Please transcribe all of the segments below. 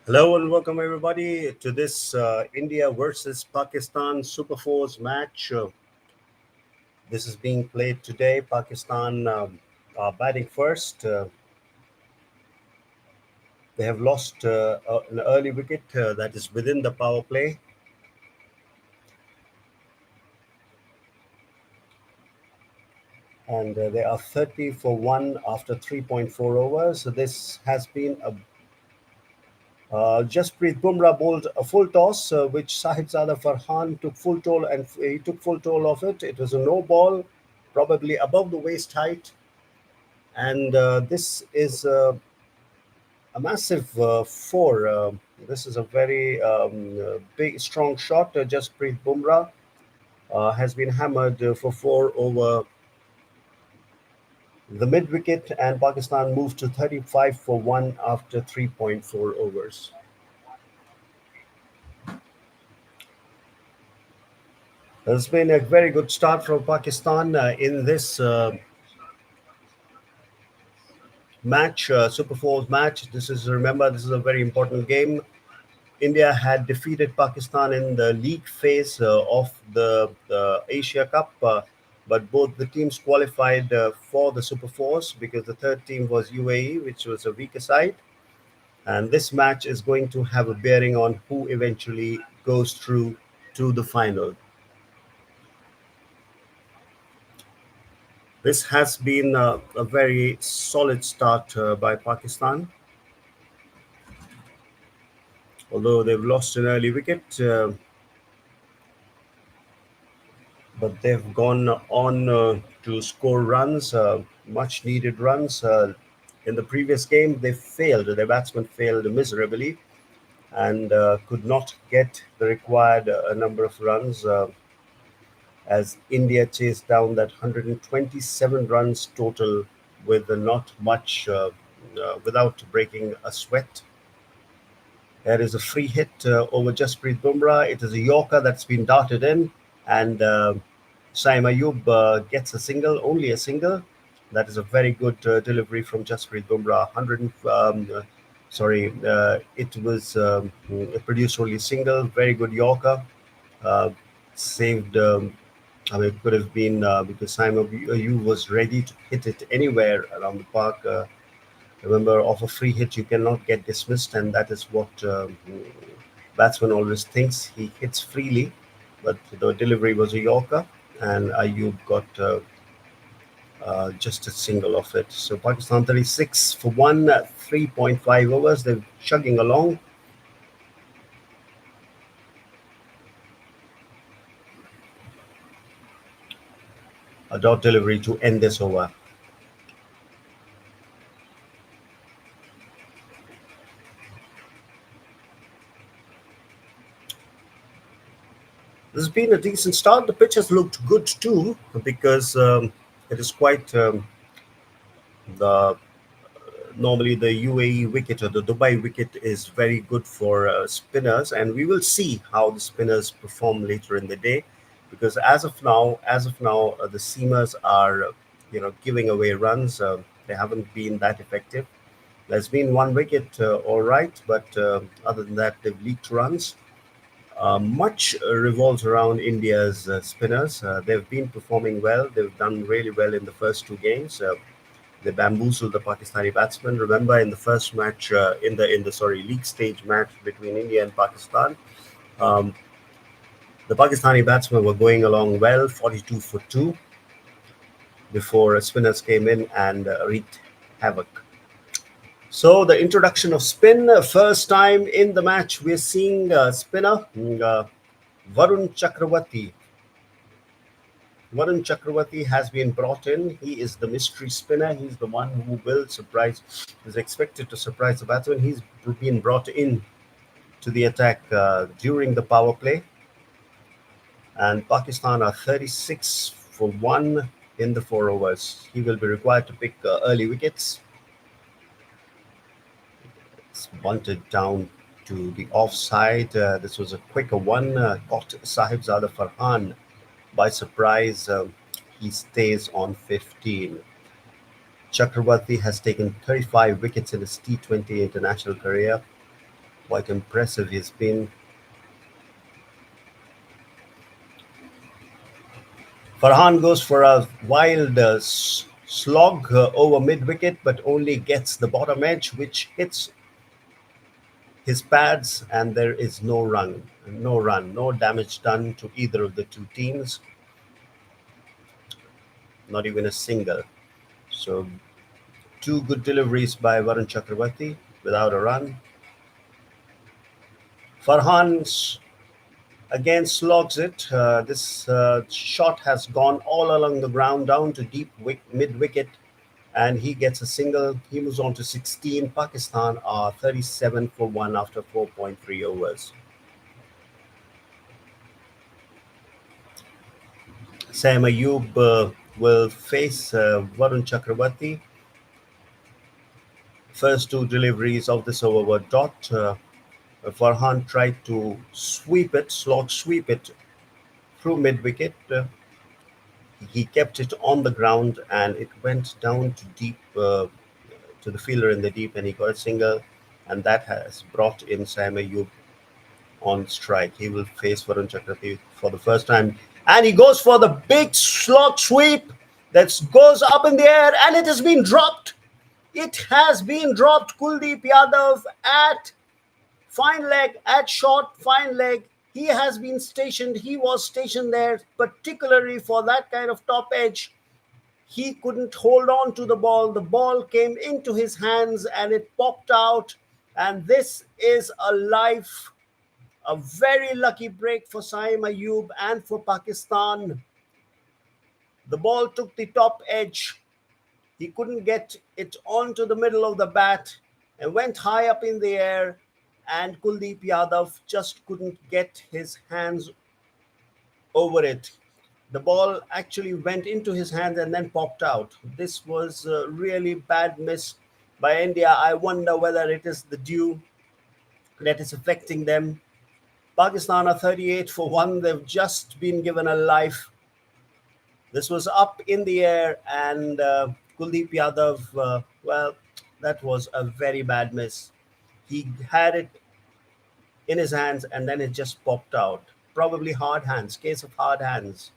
Hello and welcome everybody to this India versus Pakistan Super Fours match. This is being played today. Pakistan are batting first. They have lost an early wicket that is within the power play, and they are 30 for 1 after 3.4 overs. So this has been a Jasprit Bumrah bowled a full toss, which Sahibzada Farhan took full toll, and he took full toll of it. It was a no ball, probably above the waist height, and this is a massive four. This is a very big, strong shot. Jasprit Bumrah has been hammered for four over the mid wicket, and Pakistan moved to 35 for one after 3.4 overs. It's been a very good start from Pakistan in this match, Super Fours match. This is a very important game. India had defeated Pakistan in the league phase of the Asia Cup, but both the teams qualified for the Super Fours because the third team was UAE, which was a weaker side. And this match is going to have a bearing on who eventually goes through to the final. This has been a very solid start by Pakistan, although they've lost an early wicket. But they've gone on to score runs, much needed runs. In the previous game, they failed. Their batsmen failed miserably and could not get the required number of runs as India chased down that 127 runs total with not much, without breaking a sweat. There is a free hit over Jasprit Bumrah. It is a Yorker that's been darted in, and Saim Ayub gets a single, only a single. That is a very good delivery from Jasprit Bumrah. It was it produced only a single. Very good Yorker. Uh, saved. It could have been because Saim Ayub was ready to hit it anywhere around the park. Remember, off a free hit, you cannot get dismissed, and that is what batsman always thinks. He hits freely, but the delivery was a Yorker, and Ayub got just a single of it. So Pakistan 36 for one, 3.5 overs. They're chugging along. A dot delivery to end this over. This has been a decent start. The pitch has looked good too because it is quite the normally the UAE wicket or the Dubai wicket is very good for spinners, and we will see how the spinners perform later in the day, because as of now, the seamers are giving away runs. They haven't been that effective. There's been one wicket, all right, but other than that, they've leaked runs. Much revolves around India's spinners. They've been performing well. They've done really well in the first two games. They bamboozled the Pakistani batsmen. Remember, in the first match, in the league stage match between India and Pakistan, um, the Pakistani batsmen were going along well, 42 for two, before spinners came in and wreaked havoc. So the introduction of spin, first time in the match, we're seeing spinner Varun Chakravarti. Varun Chakravarti has been brought in. He is the mystery spinner. He's the one who will surprise, is expected to surprise the batsman. He's been brought in to the attack during the power play. And Pakistan are 36 for one in the four overs. He will be required to pick early wickets. It's bunted down to the offside. This was a quicker one. Caught Sahibzada Farhan by surprise. He stays on 15. Chakravarti has taken 35 wickets in his T20 international career. Quite impressive he's been. Farhan goes for a wild slog over mid wicket, but only gets the bottom edge, which hits his pads, and there is no run. No run, no damage done to either of the two teams, not even a single. So, two good deliveries by Varun Chakravarti without a run. Farhan again slogs it. This shot has gone all along the ground down to deep mid wicket, and he gets a single. He moves on to 16. Pakistan are 37 for 1 after 4.3 overs. Sam Ayub will face Varun Chakravarti. First two deliveries of this over were dot. Farhan tried to sweep it, slog sweep it through mid wicket. He kept it on the ground and it went down to deep to the fielder in the deep, and he got a single, and that has brought in Sam Ayub on strike. He will face Varun Chakravarti for the first time, and he goes for the big slog sweep that goes up in the air, and it has been dropped. It has been dropped. Kuldeep Yadav at fine leg, at short, fine leg. He has been stationed. He was stationed there, particularly for that kind of top edge. He couldn't hold on to the ball. The ball came into his hands and it popped out. And this is a very lucky break for Saim Ayub and for Pakistan. The ball took the top edge. He couldn't get it onto the middle of the bat and went high up in the air. And Kuldeep Yadav just couldn't get his hands over it. The ball actually went into his hands and then popped out. This was a really bad miss by India. I wonder whether it is the dew that is affecting them. Pakistan are 38 for 1. They've just been given a life. This was up in the air, and Kuldeep Yadav, well, that was a very bad miss. He had it in his hands and then it just popped out. Probably hard hands, case of hard hands.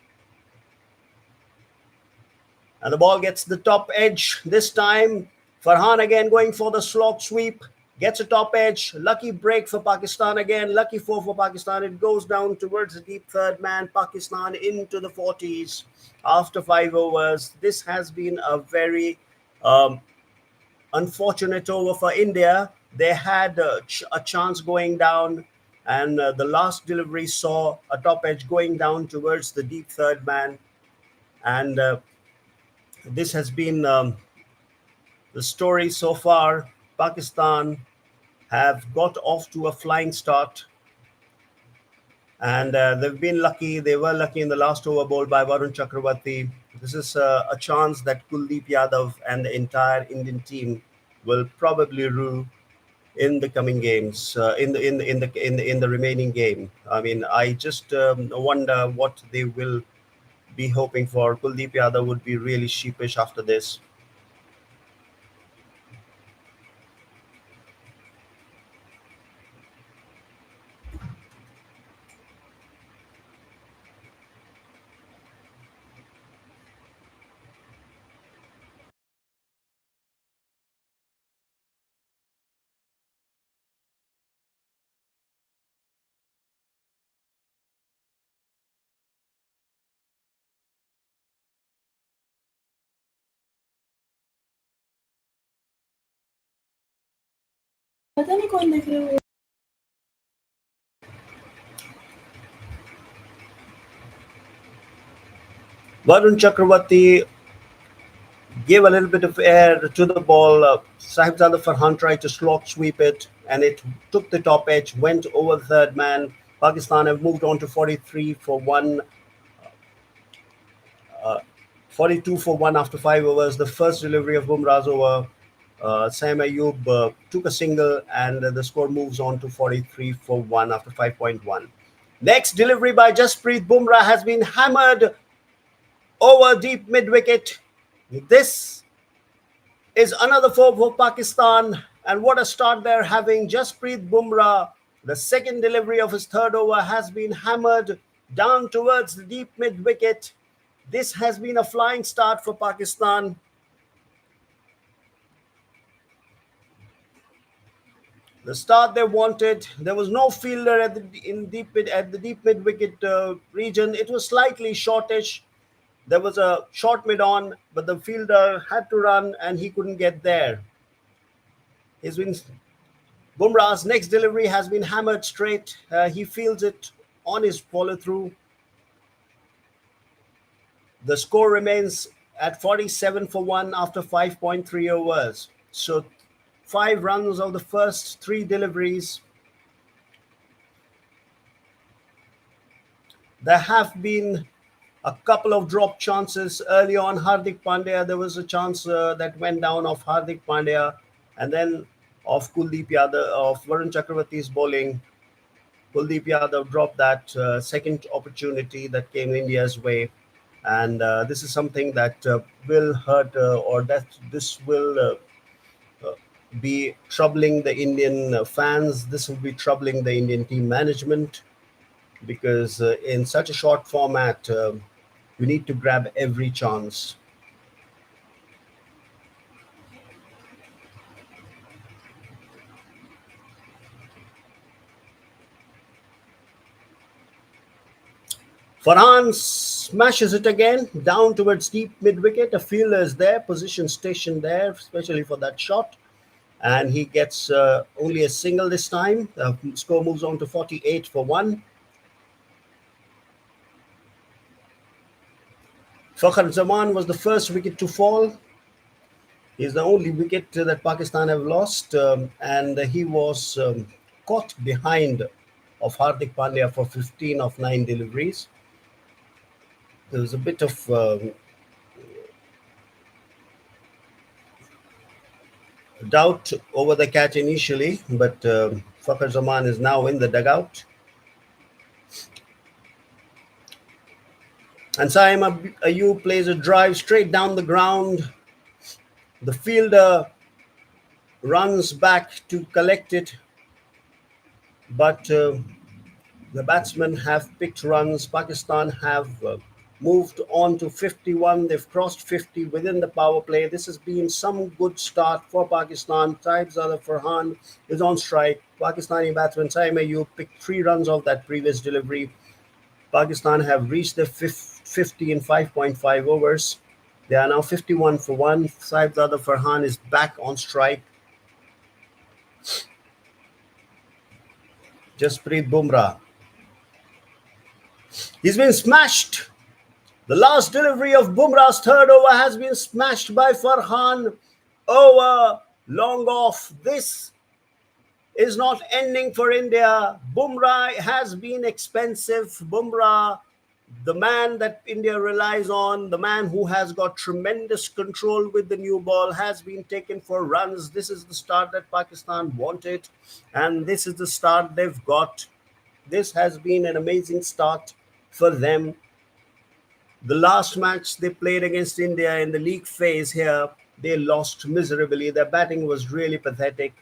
And the ball gets the top edge this time. Farhan again going for the slog sweep. Gets a top edge. Lucky break for Pakistan again. Lucky four for Pakistan. It goes down towards the deep third man. Pakistan into the 40s after 5 overs. This has been a very unfortunate over for India. They had a chance going down, and the last delivery saw a top edge going down towards the deep third man. And this has been the story so far. Pakistan have got off to a flying start, and they've been lucky. They were lucky in the last over bowled by Varun Chakravarti. This is a chance that Kuldeep Yadav and the entire Indian team will probably rue in the coming games, in the remaining game. I mean, I just wonder what they will be hoping for. Kuldeep Yadav would be really sheepish after this. पता नहीं कौन देख रहे हो Varun Chakravarti gave a little bit of air to the ball. Sahibzada Farhan tried to slog sweep it, and it took the top edge, went over the third man. Pakistan have moved on to 43 for 1, uh, 42 for 1 after 5 overs. The first delivery of Bumrah's over. Sam Ayub took a single, and the score moves on to 43 for 1 after 5.1. Next delivery by Jasprit Bumrah has been hammered over deep mid wicket. This is another four for Pakistan, And what a start they're having. Jasprit Bumrah, the second delivery of his third over has been hammered down towards the deep mid wicket. This has been a flying start for Pakistan. The start they wanted. There was no fielder at the deep mid wicket region. It was slightly shortish. There was a short mid on, but the fielder had to run and he couldn't get there. He's been Bumrah's next delivery has been hammered straight. He feels it on his follow through. The score remains at 47 for 1 after 5.3 overs. So 5 runs of the first 3 deliveries. There have been a couple of drop chances early on. Hardik Pandya, there was a chance that went down of Hardik Pandya, and then of Kuldeep Yadav, of Varun Chakravarti's bowling. Kuldeep Yadav dropped that second opportunity that came India's way, and this is something that will hurt, or that this will be troubling the Indian fans. This will be troubling the Indian team management, because in such a short format, you need to grab every chance. Farhan smashes it again down towards deep mid wicket. A fielder is there, position stationed there, especially for that shot. And he gets only a single this time. The score moves on to 48 for 1. Fakhar Zaman was the first wicket to fall. He's the only wicket that Pakistan have lost, and he was caught behind of Hardik Pandya for 15 of 9 deliveries. There was a bit of doubt over the catch initially, but Fakhar Zaman is now in the dugout. And Saim Ayub plays a drive straight down the ground. The fielder runs back to collect it, but the batsmen have picked runs. Pakistan have moved on to 51. They've crossed 50 within the power play. This has been some good start for Pakistan. Taibzada Farhan is on strike. Pakistani batsman Saim Ayub picked 3 runs off that previous delivery. Pakistan have reached the 50 in 5.5 overs. They are now 51 for 1. Saibzada Farhan is back on strike. Jasprit Bumrah. He's been smashed. The last delivery of Bumrah's third over has been smashed by Farhan. Over, long off. This is not ending for India. Bumrah has been expensive. Bumrah, the man that India relies on, the man who has got tremendous control with the new ball, has been taken for runs. This is the start that Pakistan wanted, and this is the start they've got. This has been an amazing start for them. The last match they played against India in the league phase here, they lost miserably. Their batting was really pathetic.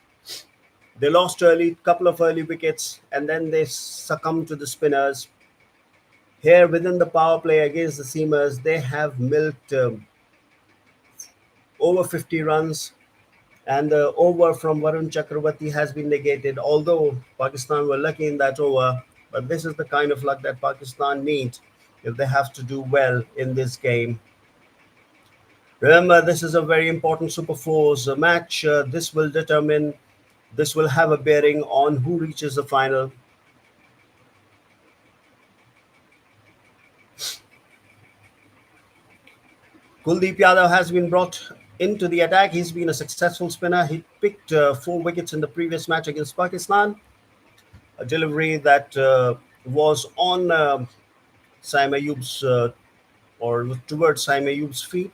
They lost couple of early wickets, and then they succumbed to the spinners. Here within the power play against the seamers, they have milked over 50 runs, and the over from Varun Chakravarti has been negated, although Pakistan were lucky in that over. But this is the kind of luck that Pakistan needs if they have to do well in this game. Remember, this is a very important Super Fours match. This will have a bearing on who reaches the final. Kuldeep Yadav has been brought into the attack. He's been a successful spinner. He picked 4 wickets in the previous match against Pakistan. A delivery that was on Saim Ayub's or towards Saim Ayub's feet,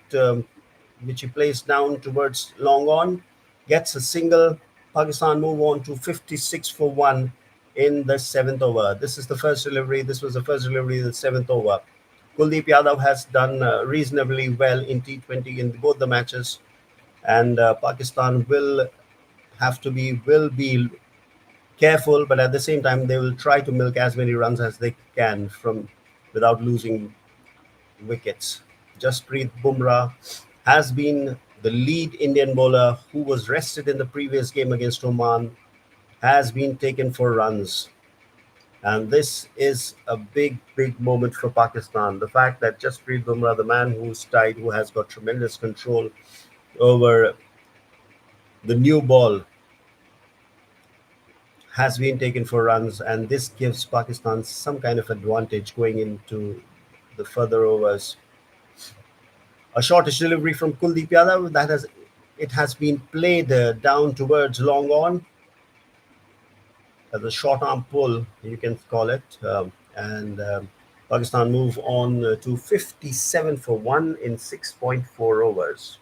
which he placed down towards long on. Gets a single. Pakistan move on to 56 for 1 in the 7th over. This is the first delivery. This was the first delivery of the 7th over. Kuldeep Yadav has done reasonably well in T20 in both the matches, and Pakistan will have to be will be careful, but at the same time they will try to milk as many runs as they can from without losing wickets. Jasprit Bumrah has been the lead Indian bowler who was rested in the previous game against Oman, has been taken for runs. And this is a big, big moment for Pakistan. The fact that Jasprit Bumrah, the man who's tied, who has got tremendous control over the new ball, has been taken for runs, and this gives Pakistan some kind of advantage going into the further overs. A shortish delivery from Kuldeep Yadav that has it has been played down towards long on as a short arm pull, you can call it, and Pakistan move on to 57 for one in 6.4 overs.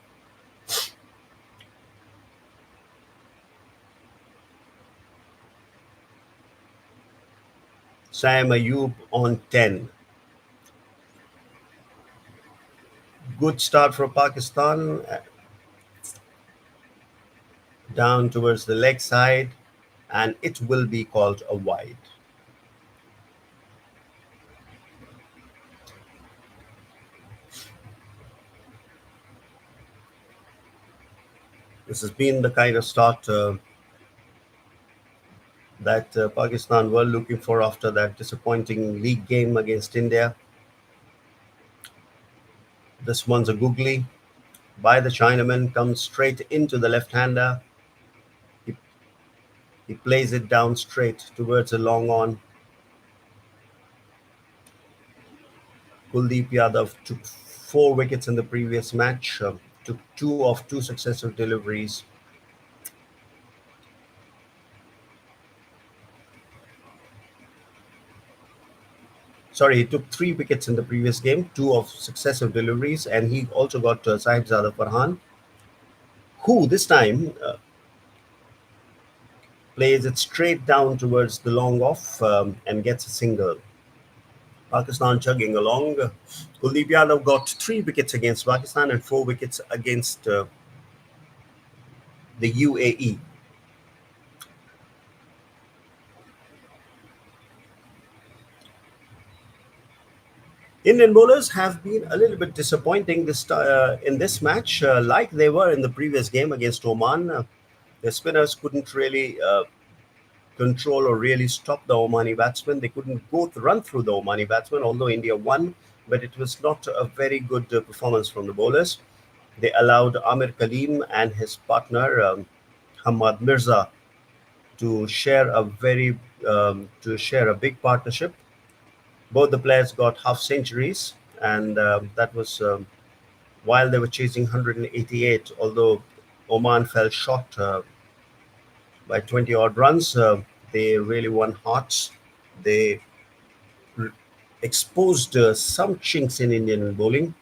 Sam Ayub on 10. Good start for Pakistan. Down towards the leg side, and it will be called a wide. This has been the kind of start that Pakistan were looking for after that disappointing league game against India. This one's a googly by the Chinaman, comes straight into the left-hander. He, he plays it down straight towards a long on. Kuldeep Yadav took 4 wickets in the previous match, took two of two successive deliveries. Sorry, he took 3 wickets in the previous game, two of successive deliveries, and he also got Sahibzada Farhan, who this time plays it straight down towards the long off and gets a single. Pakistan chugging along. Kuldeep Yadav got 3 wickets against Pakistan and 4 wickets against the UAE. Indian bowlers have been a little bit disappointing in this match, like they were in the previous game against Oman. The spinners couldn't really control or really stop the Omani batsmen. They couldn't run through the Omani batsmen, although India won, but it was not a very good performance from the bowlers. They allowed Amir Kaleem and his partner Hamad Mirza to share a big partnership. Both the players got half centuries, and that was while they were chasing 188. Although Oman fell short by 20 odd runs, they really won hearts. They exposed some chinks in Indian bowling.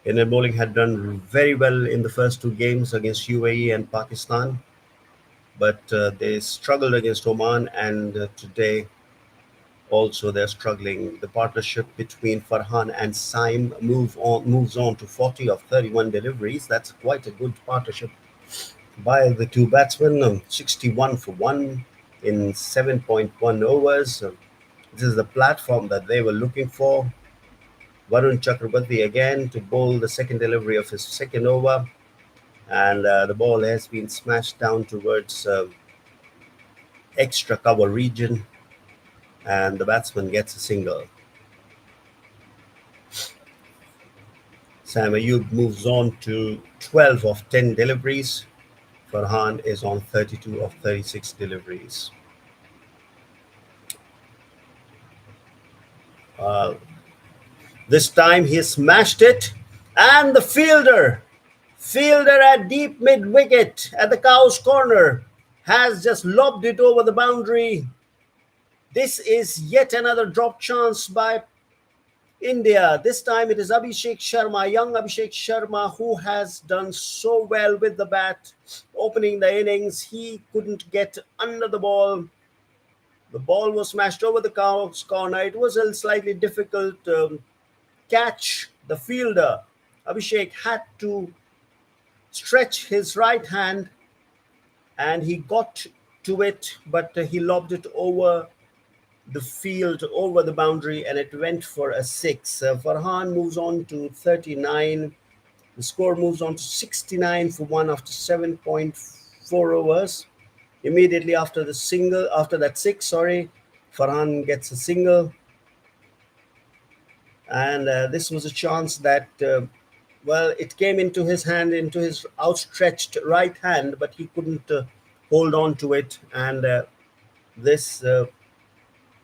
Indian bowling had done very well in the first two games against UAE and Pakistan, but they struggled against Oman, and today also they're struggling. The partnership between Farhan and Saim moves on to 40 of 31 deliveries. That's quite a good partnership by the two batsmen. 61 for one in 7.1 overs. This is the platform that they were looking for. Varun Chakrabarti again to bowl the second delivery of his second over, and the ball has been smashed down towards extra cover region, and the batsman gets a single. Sam Ayub moves on to 12 of 10 deliveries. Farhan is on 32 of 36 deliveries. This time he smashed it, and the fielder at deep mid wicket at the cow's corner has just lobbed it over the boundary. This is yet another drop chance by India. This time it is Abhishek Sharma, young Abhishek Sharma, who has done so well with the bat. Opening the innings, he couldn't get under the ball. The ball was smashed over the cow's corner. It was a slightly difficult catch. The fielder, Abhishek, had to stretch his right hand, and he got to it, but he lobbed it over the field, over the boundary, and it went for a six. Farhan moves on to 39. The score moves on to 69 for one after 7.4 overs. Immediately after the single, after that six, sorry, Farhan gets a single, and this was a chance that, well, it came into his hand, into his outstretched right hand, but he couldn't hold on to it, and this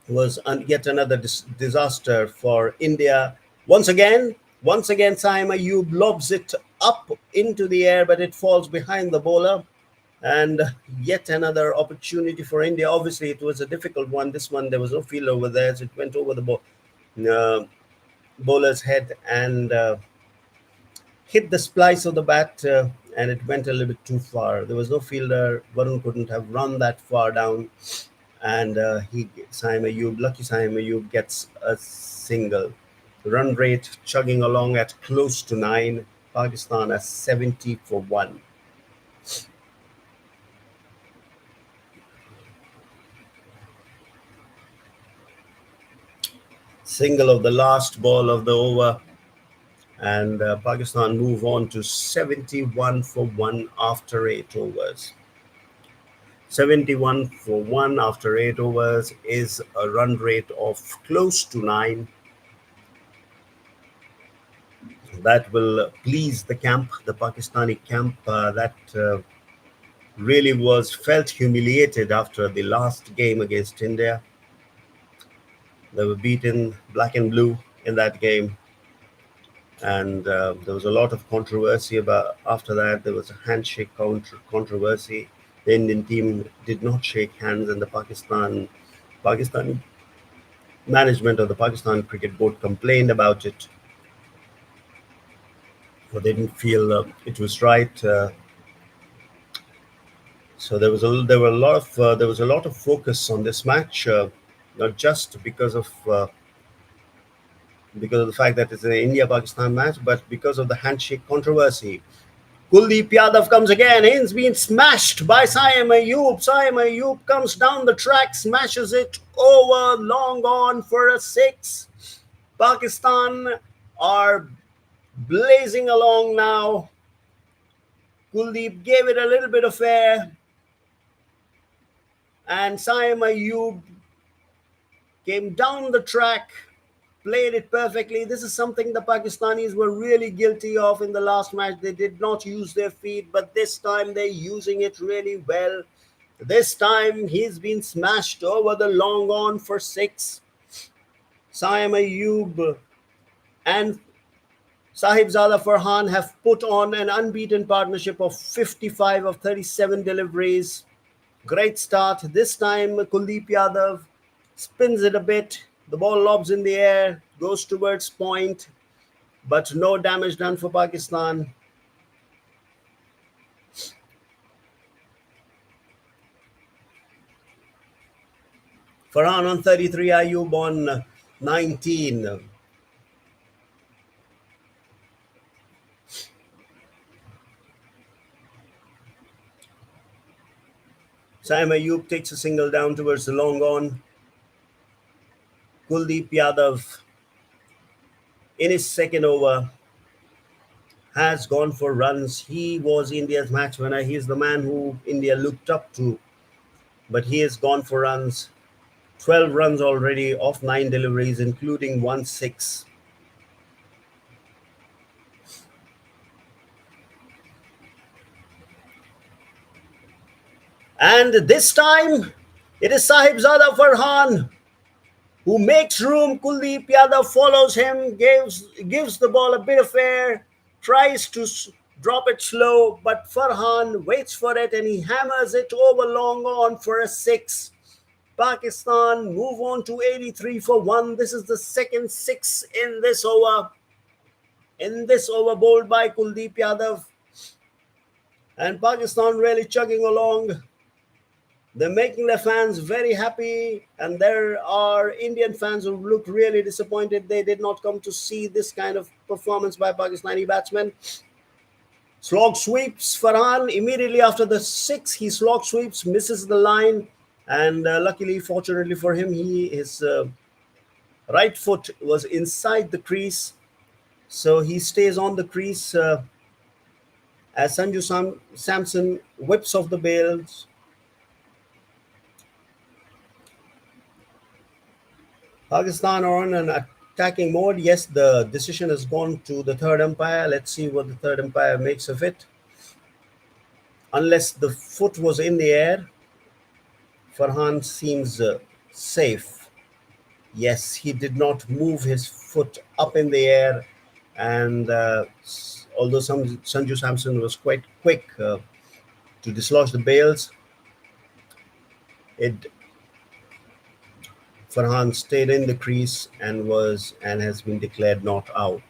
was yet another disaster for India. Once again, Saim Ayub lobs it up into the air, but it falls behind the bowler. And yet another opportunity for India. Obviously, it was a difficult one. This one, there was no field over there, so it went over the bowler's head and hit the splice of the bat, and it went a little bit too far. There was no fielder. Varun couldn't have run that far down, and lucky Saim Ayub gets a single. Run rate chugging along at close to 9. Pakistan at 70 for 1. Single of the last ball of the over, and Pakistan move on to 71 for 1 after 8 overs. 71 for 1 after 8 overs is a run rate of close to 9. That will please the camp, the Pakistani camp, that really was felt humiliated after the last game against India. They were beaten black and blue in that game, and there was a lot of controversy about. After that, there was a handshake controversy. The Indian team did not shake hands, and the Pakistani management of the Pakistan Cricket Board complained about it. But they didn't feel it was right. So there was a lot of focus on this match, not just because of the fact that it's an India-Pakistan match, but because of the handshake controversy. Kuldeep Yadav comes again. He's been smashed by Saim Ayub. Saim Ayub comes down the track, smashes it over, long on for a six. Pakistan are blazing along now. Kuldeep gave it a little bit of air, and Saim Ayub came down the track, played it perfectly. This is something the Pakistanis were really guilty of in the last match. They did not use their feet, but this time they're using it really well. This time he's been smashed over the long on for six. Saim Ayub and Sahibzada Farhan have put on an unbeaten partnership of 55 of 37 deliveries. Great start. This time Kuldeep Yadav spins it a bit. The ball lobs in the air, goes towards point, but no damage done for Pakistan. Farhan on 33, Ayub on 19. Saim Ayub takes a single down towards the long on. Kuldeep Yadav, in his second over, has gone for runs. He was India's match winner. He's the man who India looked up to, but he has gone for runs. 12 runs already off 9 deliveries, including 1 6. And this time, it is Sahibzada Farhan who makes room. Kuldeep Yadav follows him, gives the ball a bit of air, tries to drop it slow, but Farhan waits for it and he hammers it over long on for a six. Pakistan move on to 83 for 1. This is the second six in this over. In this over bowled by Kuldeep Yadav. And Pakistan really chugging along. They're making their fans very happy, and there are Indian fans who look really disappointed. They did not come to see this kind of performance by Pakistani batsmen. Slog sweeps Farhan immediately after the six. He slog sweeps, misses the line, and luckily, fortunately for him, his right foot was inside the crease, so he stays on the crease as Samson whips off the bails. Pakistan are on an attacking mode. Yes, the decision has gone to the third umpire. Let's see what the third umpire makes of it. Unless the foot was in the air, Farhan seems safe. Yes, he did not move his foot up in the air, and although Sanju Samson was quite quick to dislodge the bails, it Farhan stayed in the crease and has been declared not out.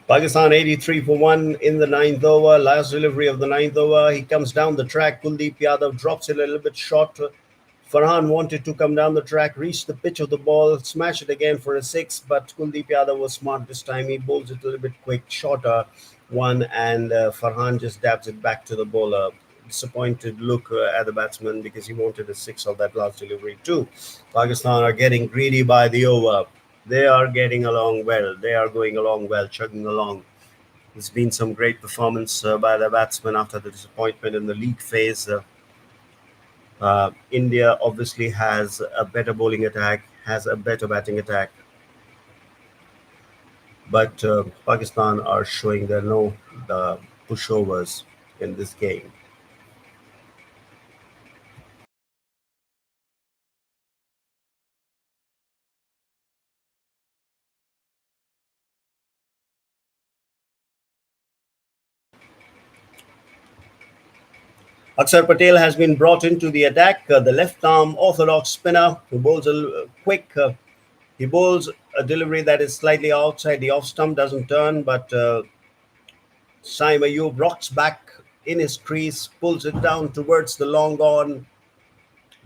Pakistan 83 for 1 in the ninth over. Last delivery of the ninth over. He comes down the track. Kuldeep Yadav drops it a little bit short. Farhan wanted to come down the track, reach the pitch of the ball, smash it again for a six, but Kuldeep Yadav was smart this time. He bowls it a little bit quick, shorter one, and Farhan just dabs it back to the bowler. Disappointed look at the batsman because he wanted a six of that last delivery too. Pakistan are getting greedy by the over. They are getting along well. They are going along well, chugging along. There's been some great performance by the batsmen after the disappointment in the league phase. India obviously has a better bowling attack, has a better batting attack, but Pakistan are showing their no the pushovers in this game. Akshar Patel has been brought into the attack, the left arm orthodox spinner who bowls a quick. He bowls a delivery that is slightly outside the off stump, doesn't turn, but Saim Ayub rocks back in his crease, pulls it down towards the long on,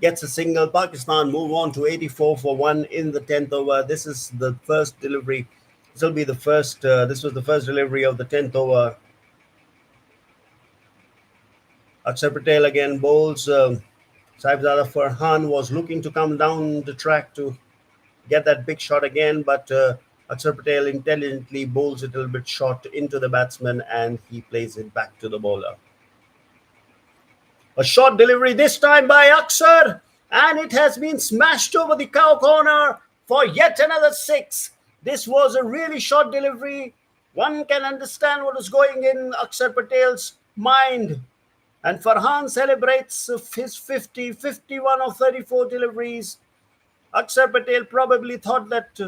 gets a single. Pakistan move on to 84 for 1 in the 10th over. This is the first delivery. This will be the first. This was the first delivery of the 10th over. Akshar Patel again bowls. Saibzada Farhan was looking to come down the track to get that big shot again, but Akshar Patel intelligently bowls it a little bit short into the batsman and he plays it back to the bowler. A short delivery this time by Akshar, and it has been smashed over the cow corner for yet another six. This was a really short delivery. One can understand what is going in Akshar Patel's mind. And Farhan celebrates his 50, 51 of 34 deliveries. Akshar Patel probably thought that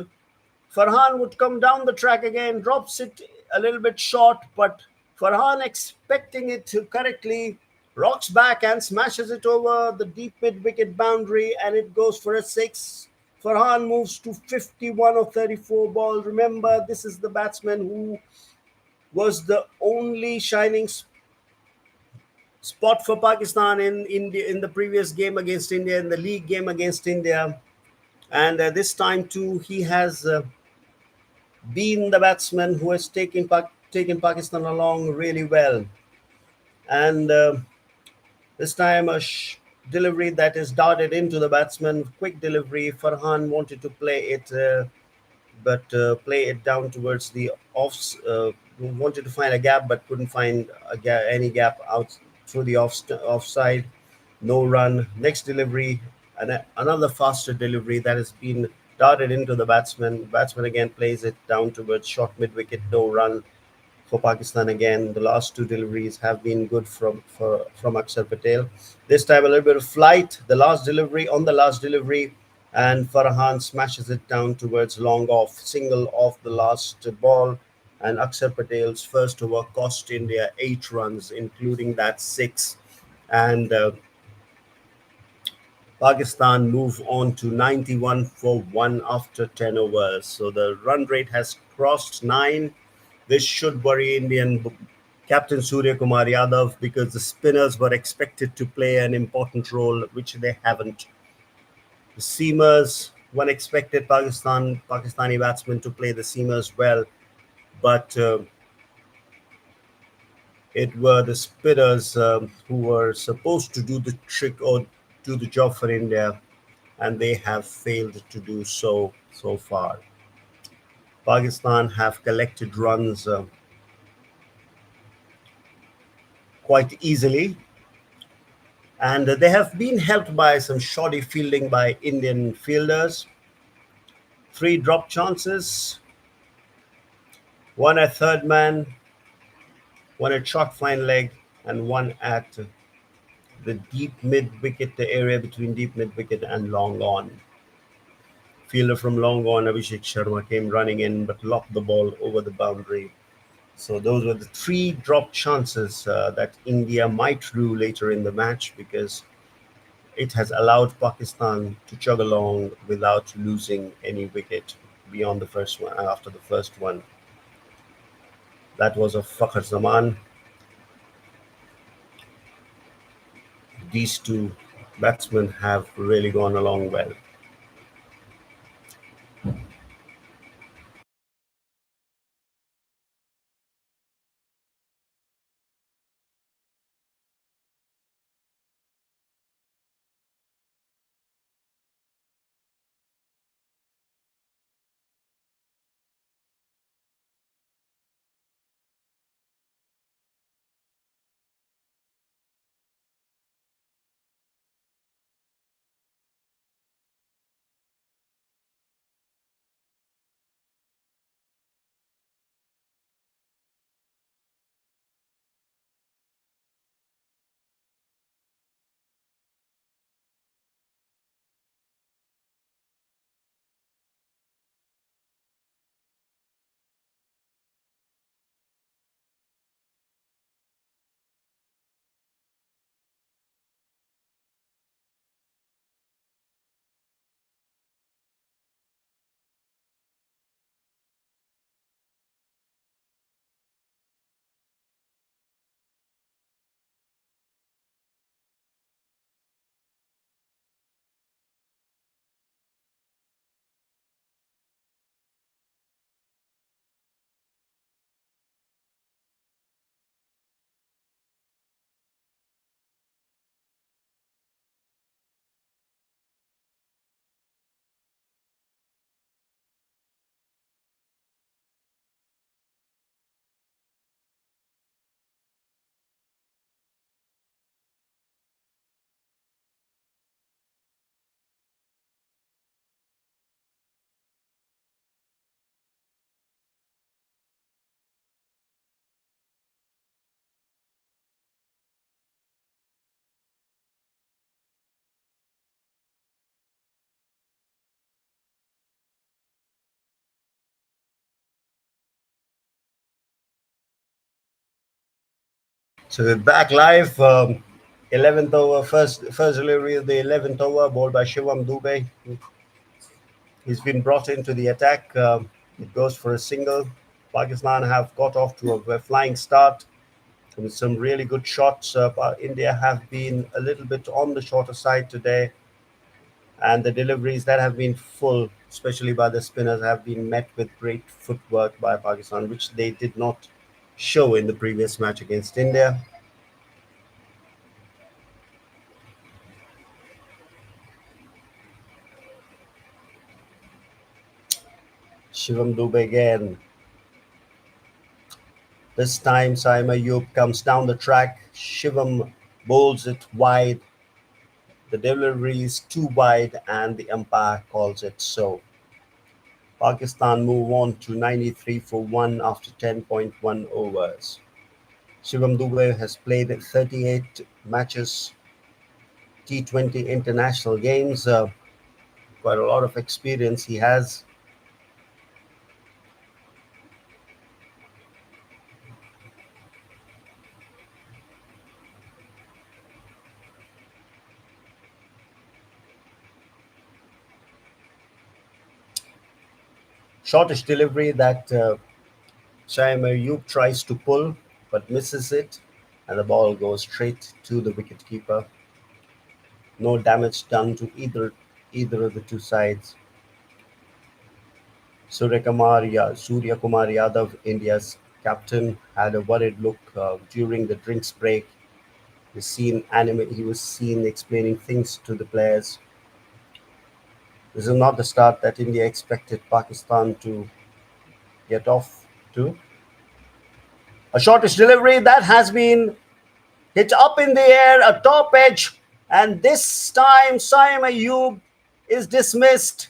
Farhan would come down the track again, drops it a little bit short, but Farhan, expecting it to correctly, rocks back and smashes it over the deep mid-wicket boundary, and it goes for a six. Farhan moves to 51 of 34 balls. Remember, this is the batsman who was the only shining spot for Pakistan in India in the previous game against India, in the league game against India. And this time too, he has been the batsman who has taken Pakistan along really well. And this time delivery that is darted into the batsman, quick delivery. Farhan wanted to play it, but play it down towards the offs. Wanted to find a gap, but couldn't find any gap out through the offside. No run. Next delivery, and another faster delivery that has been darted into the batsman. Batsman again plays it down towards short mid wicket. No run for Pakistan again. The last two deliveries have been good from Akshar Patel. This time a little bit of flight. The last delivery, and Farhan smashes it down towards long off, single off the last ball. And Akshar Patel's first over cost India 8 runs, including that six. And Pakistan move on to 91 for 1 after 10 overs. So the run rate has crossed 9. This should worry Indian captain Surya Kumar Yadav because the spinners were expected to play an important role, which they haven't. The seamers one expected Pakistani batsmen to play the seamers well, but it were the spinners who were supposed to do the trick or do the job for India, and they have failed to do so far. Pakistan have collected runs quite easily, and they have been helped by some shoddy fielding by Indian fielders. Three drop chances, one at third man, one at short fine leg, and one at the deep mid wicket, the area between deep mid wicket and long on. Fielder from long on, Abhishek Sharma, came running in but lopped the ball over the boundary. So those were the three drop chances that India might do later in the match, because it has allowed Pakistan to chug along without losing any wicket beyond the first one. After the first one, that was of Fakhar Zaman. These two batsmen have really gone along well. So we're back live. 11th over, first delivery of the 11th over, ball by Shivam Dubey. He's been brought into the attack. It goes for a single. Pakistan have got off to a flying start with some really good shots. But India have been a little bit on the shorter side today, and the deliveries that have been full, especially by the spinners, have been met with great footwork by Pakistan, which they did not show in the previous match against India. Shivam Dubey again. This time, Saima Ayub comes down the track. Shivam bowls it wide. The delivery is too wide, and the umpire calls it so. Pakistan move on to 93 for 1 after 10.1 overs. Shivam Dubey has played 38 matches, T20 international games. Quite a lot of experience he has. Shortish delivery that Shaim Ayub tries to pull but misses it, and the ball goes straight to the wicketkeeper. No damage done to either of the two sides. Surya Kumar Yadav, India's captain, had a worried look during the drinks break. He was seen explaining things to the players. This is not the start that India expected Pakistan to get off to. A shortish delivery that has been hit up in the air, a top edge, and this time Saim Ayub is dismissed.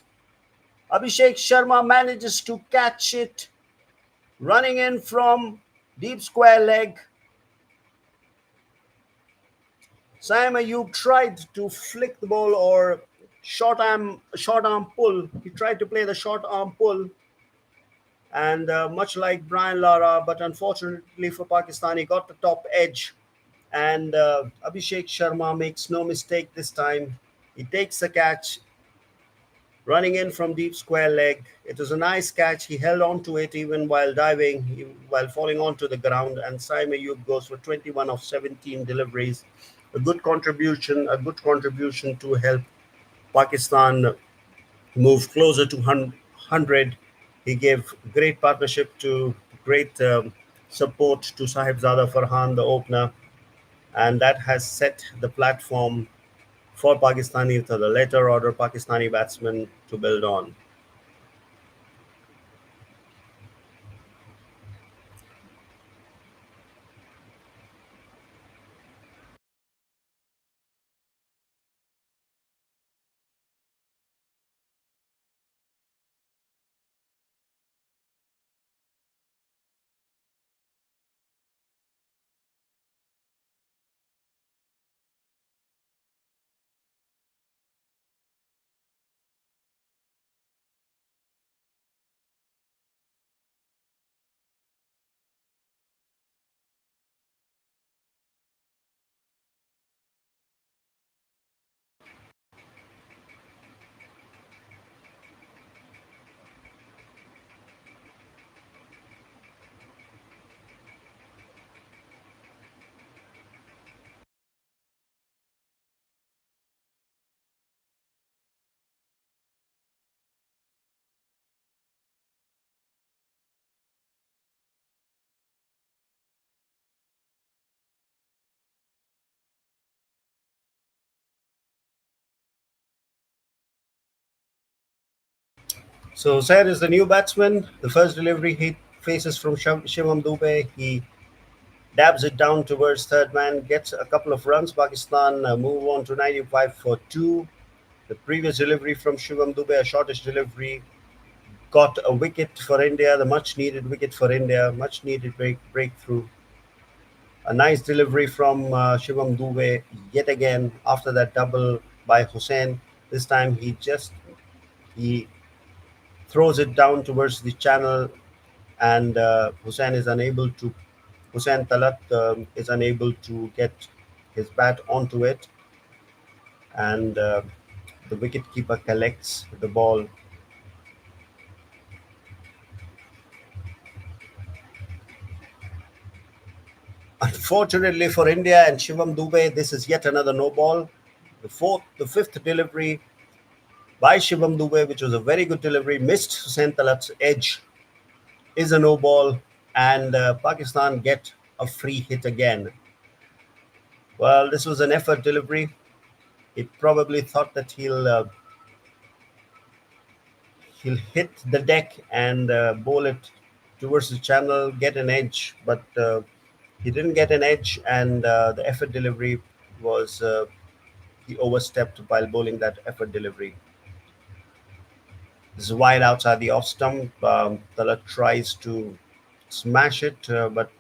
Abhishek Sharma manages to catch it, running in from deep square leg. Saim Ayub tried to flick the ball or short arm pull. He tried to play the short arm pull, and much like Brian Lara, but unfortunately for Pakistan, he got the top edge. And Abhishek Sharma makes no mistake this time. He takes the catch, running in from deep square leg. It was a nice catch. He held on to it even while diving, while falling onto the ground. And Saim Ayub goes for 21 of 17 deliveries. A good contribution to help Pakistan move closer to 100. He gave great partnership to great support to Sahibzada Farhan, the opener, and that has set the platform for the later order Pakistani batsmen to build on. So Zaid is the new batsman. The first delivery he faces from Shivam Dube. He dabs it down towards third man, gets a couple of runs. Pakistan move on to 95 for 2. The previous delivery from Shivam Dube, a shortish delivery, got a wicket for India, the much needed wicket for India, much needed breakthrough. A nice delivery from Shivam Dube yet again after that double by Hussain. This time he throws it down towards the channel, and Hussain Talat is unable to get his bat onto it, and the wicketkeeper collects the ball. Unfortunately for India and Shivam Dube, this is yet another no ball. The fifth delivery by Shivam Dube, which was a very good delivery, missed Hussain Talat's edge, is a no ball, and Pakistan get a free hit again. Well, this was an effort delivery. He probably thought that he'll hit the deck and bowl it towards the channel, get an edge, but he didn't get an edge, and the effort delivery was he overstepped while bowling that effort delivery. This is wide outside the off stump. Talat tries to smash it, but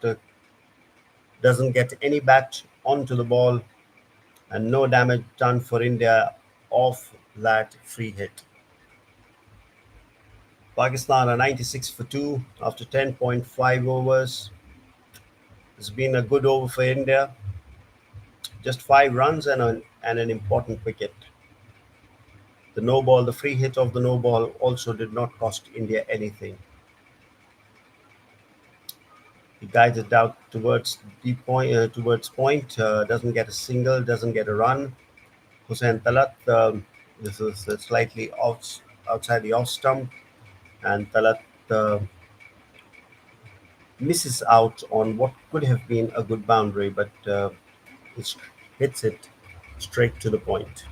doesn't get any bat onto the ball, and no damage done for India off that free hit. Pakistan are 96 for 2 after 10.5 overs. It's been a good over for India. Just 5 runs and an important wicket. The free hit of the no ball also did not cost India anything. He guides it out towards point. Doesn't get a single, doesn't get a run. Hussain Talat, this is slightly outside the off stump. and Talat misses out on what could have been a good boundary, but it hits it straight to the point.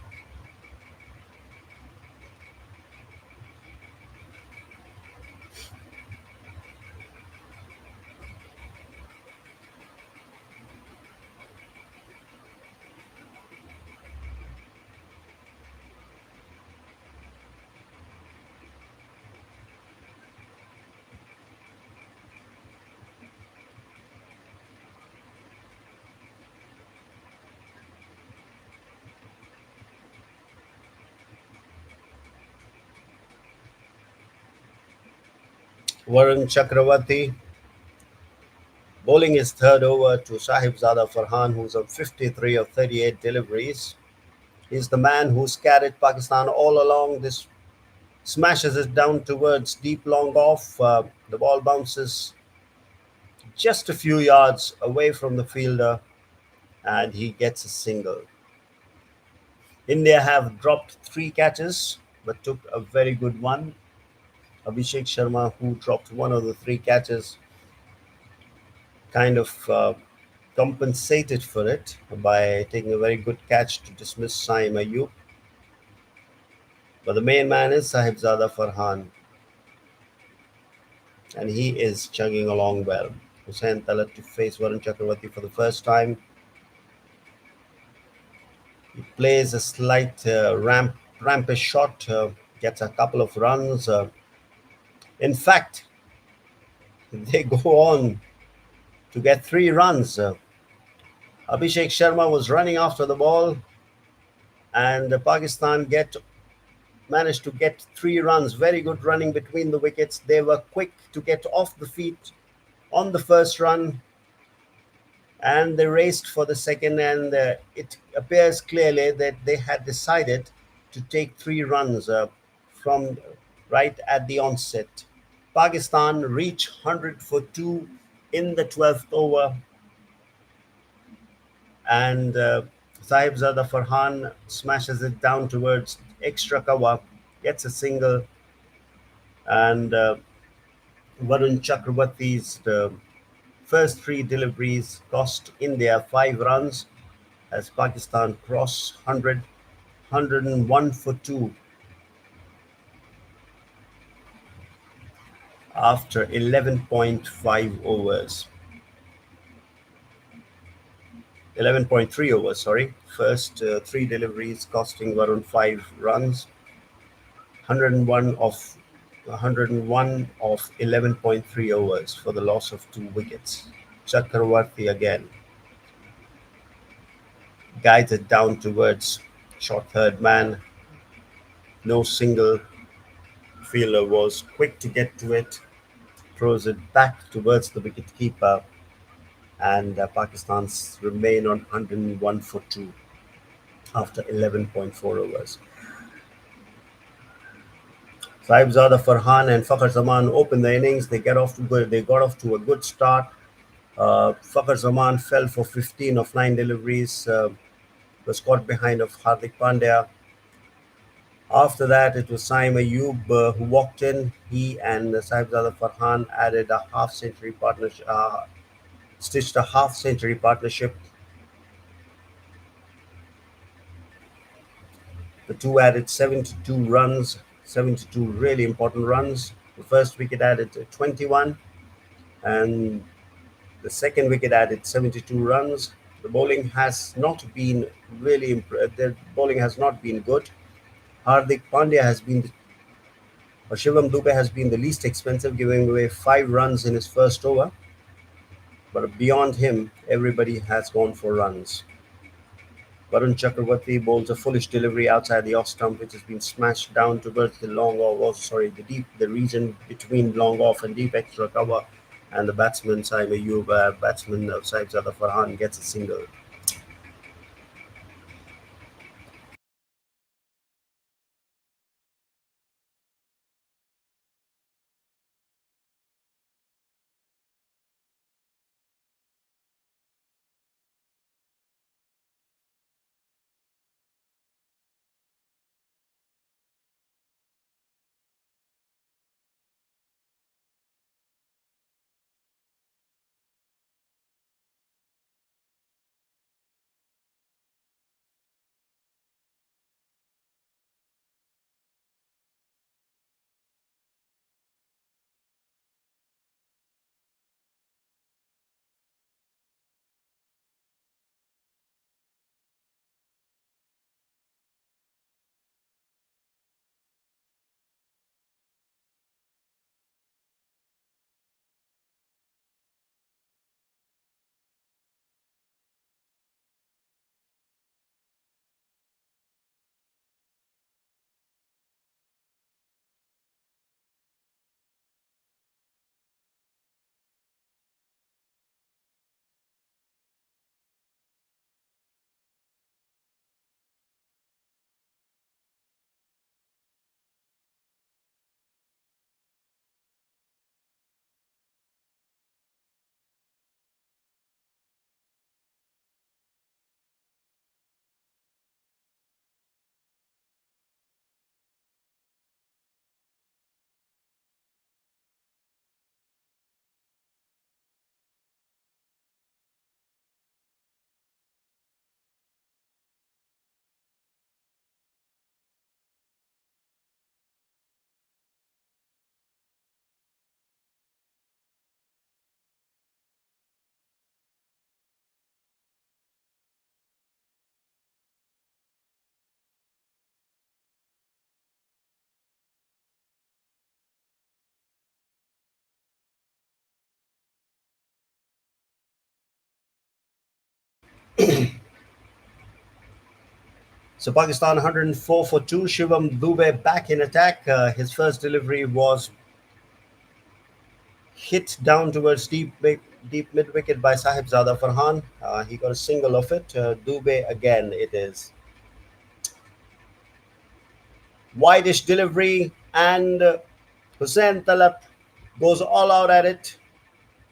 Varun Chakravarti bowling his third over to Sahibzada Farhan, who's on 53 of 38 deliveries. He's the man who's carried Pakistan all along. This smashes it down towards deep long off. The ball bounces just a few yards away from the fielder, and he gets a single. India have dropped three catches but took a very good one. Abhishek Sharma, who dropped one of the three catches, kind of compensated for it by taking a very good catch to dismiss Saim Ayub. But the main man is Sahibzada Farhan, and he is chugging along well. Hussain Talat to face Varun Chakravarti for the first time. He plays a slight rampish shot, gets a couple of runs. In fact, they go on to get three runs. Abhishek Sharma was running after the ball, and Pakistan get managed to get three runs. Very good running between the wickets. They were quick to get off the feet on the first run, and they raced for the second. And it appears clearly that they had decided to take three runs from right at the onset. Pakistan reach 100 for two in the 12th over, and Sahibzada Farhan smashes it down towards extra cover, gets a single, and Varun Chakrabarti's first three deliveries cost India five runs as Pakistan cross 100, for two after 11.5 overs. 11.3 overs, sorry. First three deliveries costing Varun five runs. 101 of 11.3 overs for the loss of two wickets. Chakravarti again guides it down towards short third man. No single. Fielder was quick to get to it, throws it back towards the wicket keeper, and Pakistan's remain on 101 for two after 11.4 overs. Saibzada Farhan and Fakhar Zaman open the innings. They got off to a good start. Fakhar Zaman fell for 15 of 9 deliveries. Was caught behind of Hardik Pandya. After that, it was Saim Ayub who walked in. He and Saibzada Farhan added a half century partnership, stitched a half century partnership. The two added 72 runs, 72 really important runs. The first wicket added 21, and the second wicket added 72 runs. The bowling has not been the bowling has not been good. Hardik Pandya has been, or Shivam Dube has been the least expensive, giving away five runs in his first over. But beyond him, everybody has gone for runs. Varun Chakravarti bowls a foolish delivery outside the off stump, which has been smashed down towards the long off. Oh, sorry, the region between long off and deep extra cover. And the batsman, Saim Ayub, batsman Saib Zada Farhan, gets a single. So Pakistan 104 for 2. Shivam Dube back in attack. His first delivery was hit down towards deep mid wicket by Sahibzada Farhan. He got a single of it. Dube again, it is. Wideish delivery, and Hussein Talab goes all out at it,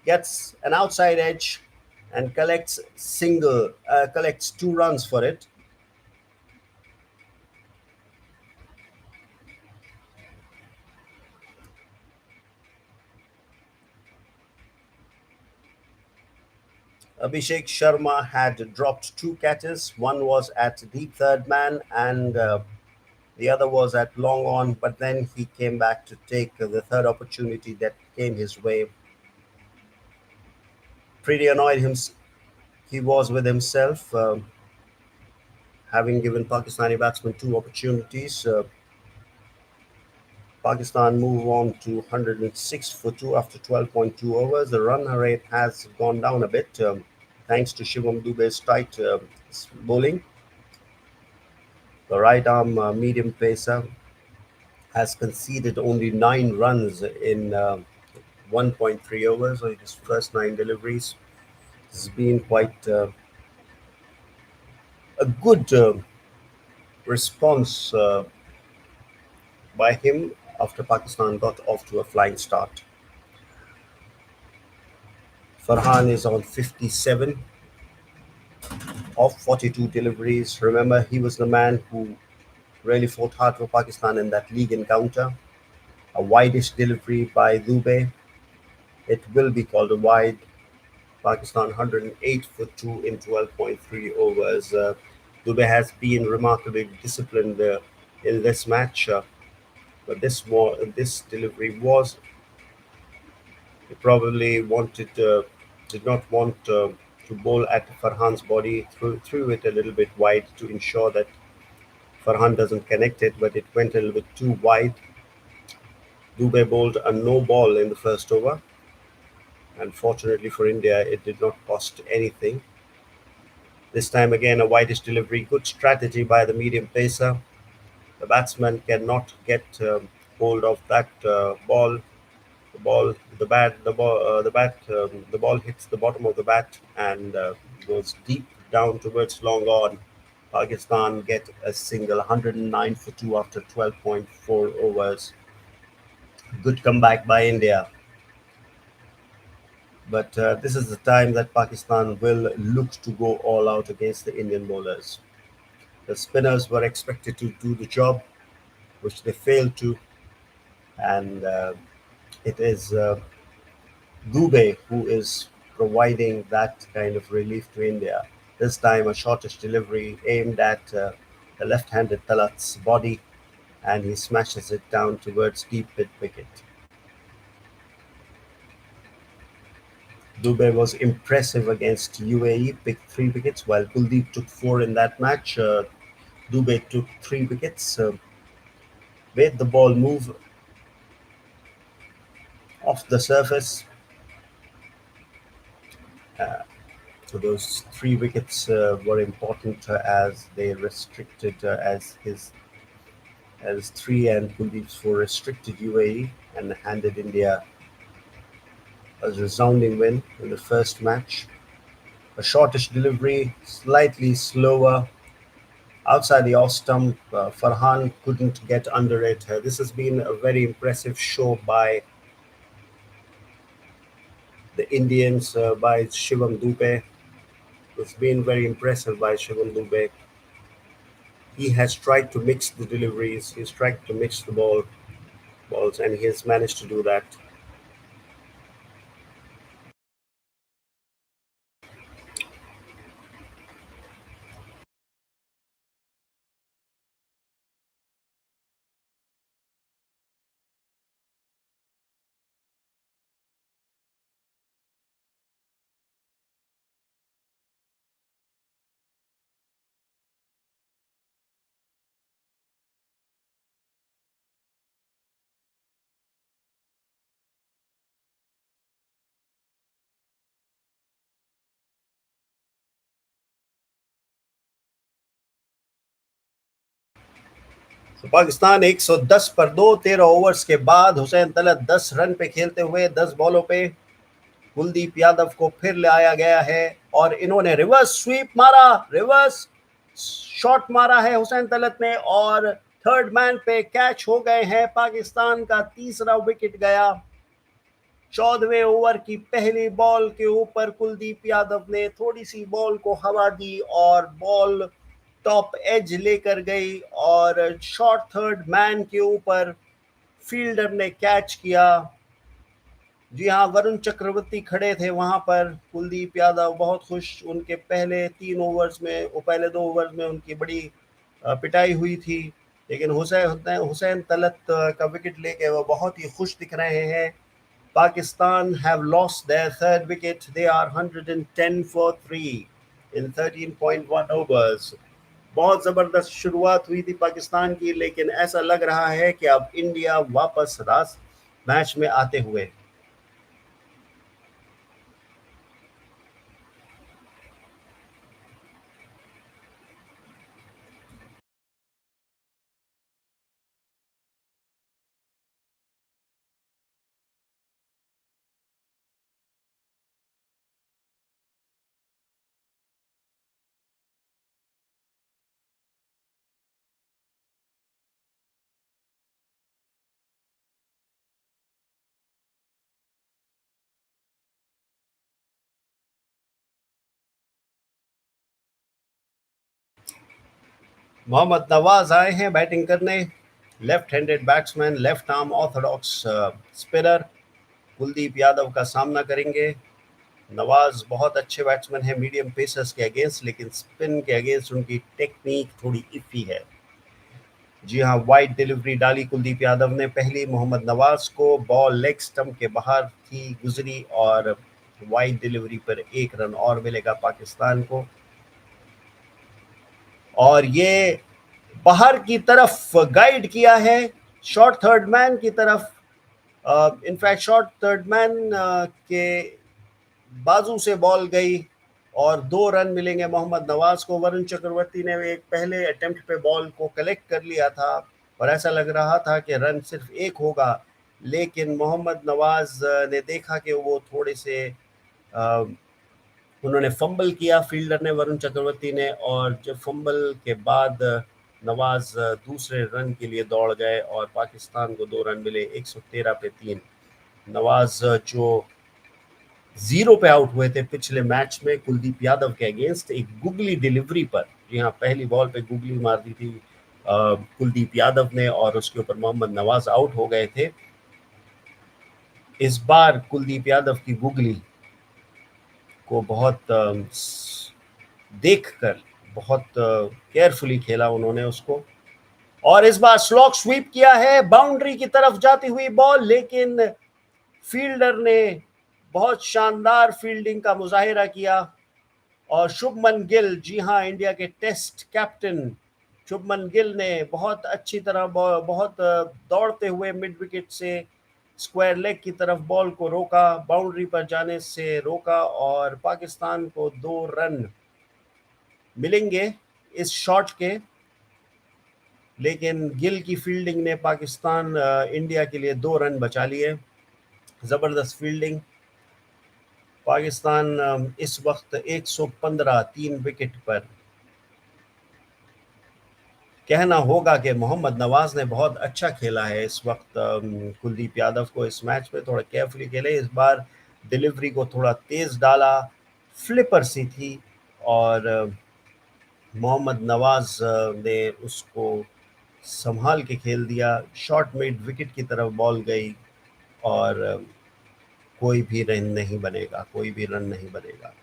gets an outside edge, and collects 2 runs for it. Abhishek Sharma had dropped 2 catches. One was at deep third man, and the other was at long on. But then he came back to take the third opportunity that came his way. Pretty annoyed he was with himself, having given Pakistani batsmen 2 opportunities. Pakistan move on to 106 for 2 after 12.2 overs. The run rate has gone down a bit, thanks to Shivam Dube's tight bowling. The right arm medium pacer has conceded only 9 runs in 1.3 overs on his first 9 deliveries. This has been quite a good response by him after Pakistan got off to a flying start. Farhan is on 57 of 42 deliveries. Remember, he was the man who really fought hard for Pakistan in that league encounter. A wideish delivery by Dube. It will be called a wide. Pakistan 108 for 2 in 12.3 overs. Dube has been remarkably disciplined in this match, but this delivery was, he probably did not want to bowl at Farhan's body, threw it a little bit wide to ensure that Farhan doesn't connect it, but it went a little bit too wide. Dube bowled a no ball in the first over, and fortunately for India, it did not cost anything. This time again, a wideish delivery, good strategy by the medium pacer. The batsman cannot get hold of that ball. The ball hits the bottom of the bat and goes deep down towards long on. Pakistan get a single, 109 for 2 after 12.4 overs. Good comeback by India. But this is the time that Pakistan will look to go all out against the Indian bowlers. The spinners were expected to do the job, which they failed to, and it is Dube who is providing that kind of relief to India. This time, a shortish delivery aimed at the left-handed Talat's body, and he smashes it down towards deep mid wicket. Dube was impressive against UAE, picked 3 wickets, while Kuldeep took 4 in that match. Dube took 3 wickets, made the ball move off the surface. So those 3 wickets were important as they restricted as 3 and Kuldeep's 4 restricted UAE and handed India a resounding win in the first match. A shortish delivery, slightly slower outside the off stump. Farhan couldn't get under it. This has been a very impressive show by the Indians, by Shivam Dube. It's been very impressive by Shivam Dube. He has tried to mix the deliveries, he's tried to mix the balls, and he has managed to do that. तो पाकिस्तान 110 पर दो, 13 overs के बाद Hussain Talat 10 run पे खेलते हुए 10 बॉलों पे कुलदीप यादव को फिर लाया गया है और इन्होंने रिवर्स स्वीप मारा, रिवर्स शॉट मारा है हुसैन तलत ने और थर्ड मैन पे कैच हो गए हैं। पाकिस्तान का तीसरा विकेट गया। 14वें ओवर की पहली बॉल के ऊपर कुलदीप यादव ने थोड़ी सी बॉल को हवा दी और बॉल टॉप एज लेकर गई और शॉर्ट थर्ड मैन के ऊपर फील्डर ने कैच किया। जी हाँ, वरुण चक्रवर्ती खड़े थे वहां पर। कुलदीप यादव बहुत खुश, उनके पहले 3 ओवर्स में, वो पहले 2 ओवर्स में उनकी बड़ी पिटाई हुई थी, लेकिन हुसैन हुसैन तलत का विकेट लेके वो बहुत ही खुश दिख रहे हैं। Pakistan have lost their third wicket. They are 110 for 3 in 13.1 overs. बहुत ज़बरदस्त शुरुआत हुई थी पाकिस्तान की, लेकिन ऐसा लग रहा है कि अब इंडिया वापस रास मैच में आते हुए। मोहम्मद नवाज आए हैं बैटिंग करने। Left handed batsman, left arm Orthodox spinner Kuldeep Yadav का सामना करेंगे। नवाज बहुत अच्छे बैट्समैन हैं मीडियम पेसर्स के अगेंस्ट, लेकिन स्पिन के अगेंस्ट उनकी टेक्निक थोड़ी इफ़ी है। जी हाँ, वाइड डिलीवरी डाली कुलदीप यादव ने पहली मोहम्मद नवाज को, बॉल लेग स्टंप के बाहर थी, गुजरी और वाइड डिलीवरी पर 1 रन और मिलेगा पाकिस्तान को। और ये बाहर की तरफ गाइड किया है, शॉर्ट थर्ड मैन की तरफ। इनफैक्ट शॉर्ट थर्ड मैन के बाजू से बॉल गई और 2 रन मिलेंगे मोहम्मद नवाज को। वरुण चक्रवर्ती ने एक पहले अटेम्प्ट पे बॉल को कलेक्ट कर लिया था और ऐसा लग रहा था कि रन सिर्फ एक होगा, लेकिन मोहम्मद नवाज ने देखा कि वो थोड़े से अ, उन्होंने फंबल किया, फील्डर ने, वरुण चक्रवर्ती ने, और जब फंबल के बाद नवाज दूसरे रन के लिए दौड़ गए और पाकिस्तान को 2 रन मिले 113 पे 3। नवाज जो जीरो पे आउट हुए थे पिछले मैच में कुलदीप यादव के अगेंस्ट एक गुगली डिलीवरी पर। जी हाँ, पहली बॉल पे गुगली मार दी थी कुलदीप यादव ने और उसके ऊपर मोहम्मद नवाज आउट हो गए थे। इस बार कुलदीप यादव की गुगली को बहुत देखकर, बहुत केयरफुली खेला उन्होंने उसको, और इस बार स्लॉक स्वीप किया है बाउंड्री की तरफ जाती हुई बॉल, लेकिन फील्डर ने बहुत शानदार फील्डिंग का मुजाहिरा किया और शुभमन गिल, जी हाँ, इंडिया के टेस्ट कैप्टन शुभमन गिल ने बहुत अच्छी तरह बहुत दौड़ते हुए मिड विकेट से स्क्वायर लेग की तरफ बॉल को रोका, बाउंड्री पर जाने से रोका और पाकिस्तान को 2 रन मिलेंगे इस शॉट के। लेकिन गिल की फील्डिंग ने पाकिस्तान इंडिया के लिए 2 रन बचा लिए। ज़बरदस्त फील्डिंग। पाकिस्तान इस वक्त 115 3 विकेट पर। कहना होगा कि मोहम्मद नवाज ने बहुत अच्छा खेला है इस वक्त। कुलदीप यादव को इस मैच में थोड़ा केयरफुली खेले, इस बार डिलीवरी को थोड़ा तेज डाला, फ्लिपर सी थी और मोहम्मद नवाज ने उसको संभाल के खेल दिया। शॉर्ट मिड विकेट की तरफ बॉल गई और कोई भी रन नहीं बनेगा, कोई भी रन नहीं बनेगा।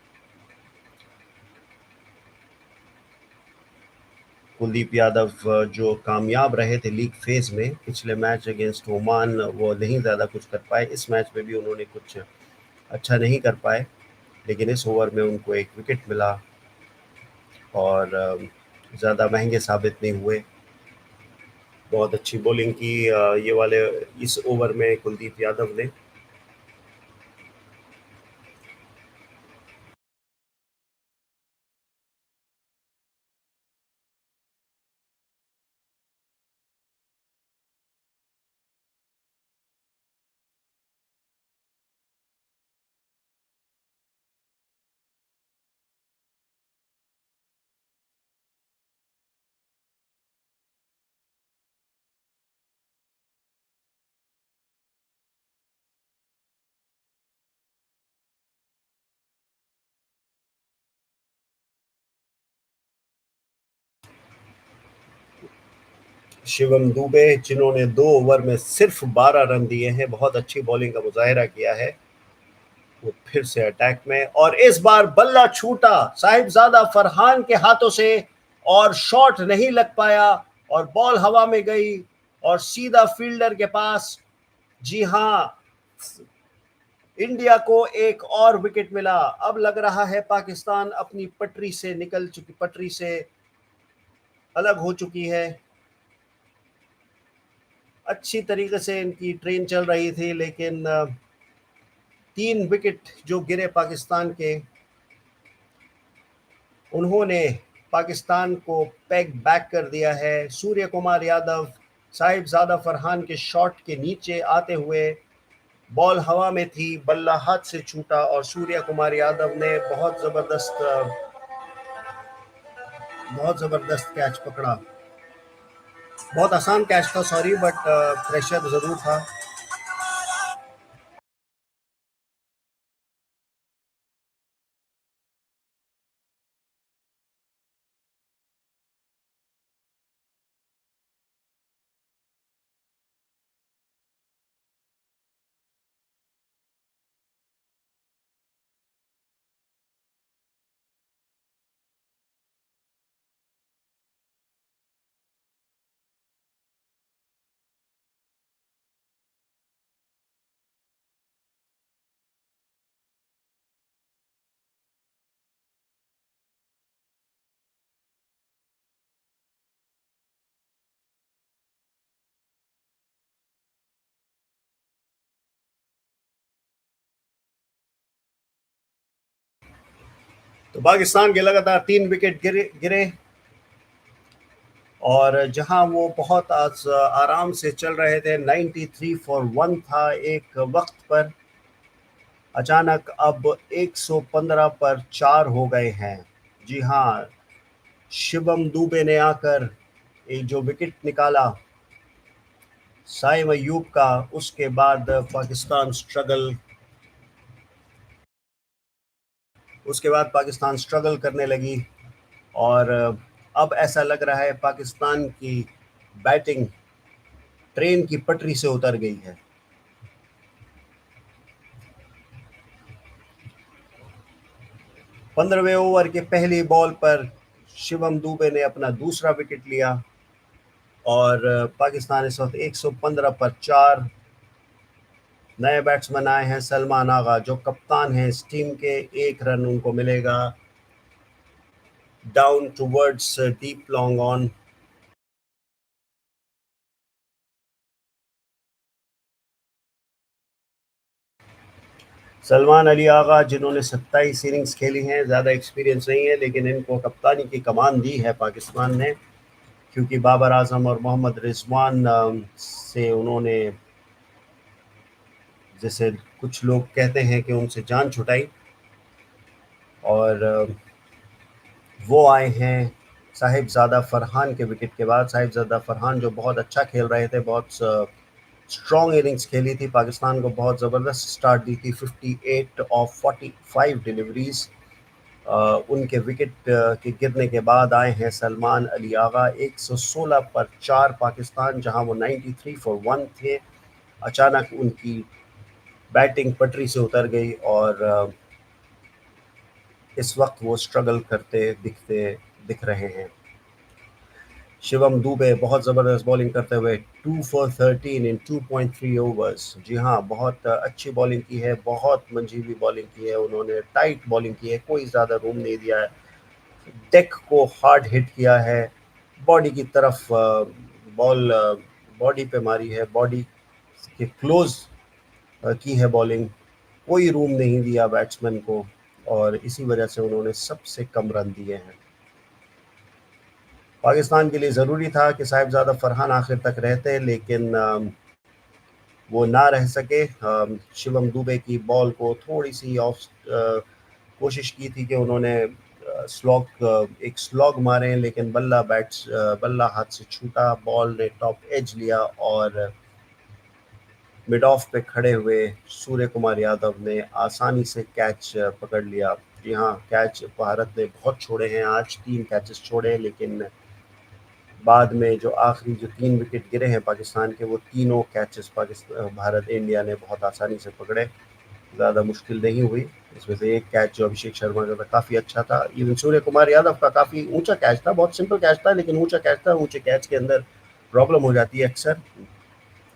कुलदीप यादव जो कामयाब रहे थे लीग फेज में पिछले मैच अगेंस्ट ओमान, वो नहीं ज़्यादा कुछ कर पाए। इस मैच में भी उन्होंने कुछ अच्छा नहीं कर पाए, लेकिन इस ओवर में उनको एक विकेट मिला और ज़्यादा महंगे साबित नहीं हुए। बहुत अच्छी बॉलिंग की ये वाले इस ओवर में कुलदीप यादव ने। शिवम दुबे, जिन्होंने 2 ओवर में सिर्फ 12 रन दिए हैं, बहुत अच्छी बॉलिंग का मुजाहिरा किया है। वो फिर से अटैक में, और इस बार बल्ला छूटा साहिबजादा फरहान के हाथों से, और शॉट नहीं लग पाया, और बॉल हवा में गई और सीधा फील्डर के पास। जी हां, इंडिया को एक और विकेट मिला। अब लग रहा है पाकिस्तान अपनी पटरी से अलग हो चुकी है। अच्छी तरीके से इनकी ट्रेन चल रही थी, लेकिन 3 विकेट जो गिरे पाकिस्तान के, उन्होंने पाकिस्तान को पैक बैक कर दिया है। सूर्य कुमार यादव साहिबजादा फरहान के शॉट के नीचे आते हुए, बॉल हवा में थी, बल्ला हाथ से छूटा और सूर्य कुमार यादव ने बहुत जबरदस्त कैच पकड़ा। बहुत आसान कैच था, सॉरी, बट प्रेशर जरूर था। तो पाकिस्तान के लगातार 3 विकेट गिरे, और जहां वो बहुत आराम से चल रहे थे, 93 फॉर 1 था एक वक्त पर, अचानक अब 115 पर 4 हो गए हैं। जी हाँ, शिवम दुबे ने आकर एक जो विकेट निकाला साइम अयूब का, उसके बाद पाकिस्तान स्ट्रगल करने लगी, और अब ऐसा लग रहा है पाकिस्तान की बैटिंग ट्रेन की पटरी से उतर गई है। 15वें ओवर के पहली बॉल पर शिवम दुबे ने अपना दूसरा विकेट लिया, और पाकिस्तान इस वक्त 115 पर 4। नए बैट्समैन आए हैं सलमान आगा, जो कप्तान हैं इस टीम के। 1 रन उनको मिलेगा, down towards deep long on. Salman Ali Agha, जिन्होंने 27 इनिंग्स खेली हैं, ज़्यादा एक्सपीरियंस नहीं है, लेकिन इनको कप्तानी की कमान दी है पाकिस्तान ने, क्योंकि बाबर आजम और मोहम्मद रिजवान से उन्होंने, जैसे कुछ लोग कहते हैं कि उनसे जान छुटाई, और वो आए हैं साहिबजादा फरहान के विकेट के बाद। साहिबजादा फरहान जो बहुत अच्छा खेल रहे थे, बहुत स्ट्रॉन्ग इनिंग्स खेली थी, पाकिस्तान को बहुत ज़बरदस्त स्टार्ट दी थी, 58 ऑफ 45 डिलीवरीज। उनके विकेट के गिरने के बाद आए हैं सलमान अली आगा। 116 पर 4 पाकिस्तान, जहां वो 93 फॉर 1 थे। अचानक उनकी बैटिंग पटरी से उतर गई, और इस वक्त वो स्ट्रगल करते दिख रहे हैं। शिवम दुबे बहुत ज़बरदस्त बॉलिंग करते हुए 2 फॉर 13 इन 2.3 ओवर्स। जी हाँ, बहुत अच्छी बॉलिंग की है, बहुत मंझीली बॉलिंग की है उन्होंने, टाइट बॉलिंग की है, कोई ज़्यादा रूम नहीं दिया है, डेक को हार्ड हिट किया है, बॉडी की तरफ बॉल बॉडी पे मारी है, बॉडी के क्लोज की है बॉलिंग, कोई रूम नहीं दिया बैट्समैन को, और इसी वजह से उन्होंने सबसे कम रन दिए हैं। पाकिस्तान के लिए ज़रूरी था कि साहिबजादा फरहान आखिर तक रहते, लेकिन वो ना रह सके। शिवम दुबे की बॉल को थोड़ी सी ऑफ कोशिश की थी कि उन्होंने एक स्लॉग मारे, लेकिन बल्ला हाथ से छूटा, बॉल ने टॉप एज लिया, और मिड ऑफ पे खड़े हुए सूर्य कुमार यादव ने आसानी से कैच पकड़ लिया। जी हाँ, कैच भारत ने बहुत छोड़े हैं, आज 3 कैचेस छोड़े, लेकिन बाद में जो आखिरी जो 3 विकेट गिरे हैं पाकिस्तान के, वो तीनों कैचेस पाकिस्तान भारत इंडिया ने बहुत आसानी से पकड़े, ज़्यादा मुश्किल नहीं हुई। इसमें से एक कैच जो अभिषेक शर्मा का था काफ़ी अच्छा था। इवन सूर्य कुमार यादव का काफ़ी ऊंचा कैच था, बहुत सिंपल कैच था लेकिन ऊंचा कैच था। ऊंचे कैच के अंदर प्रॉब्लम हो जाती है अक्सर,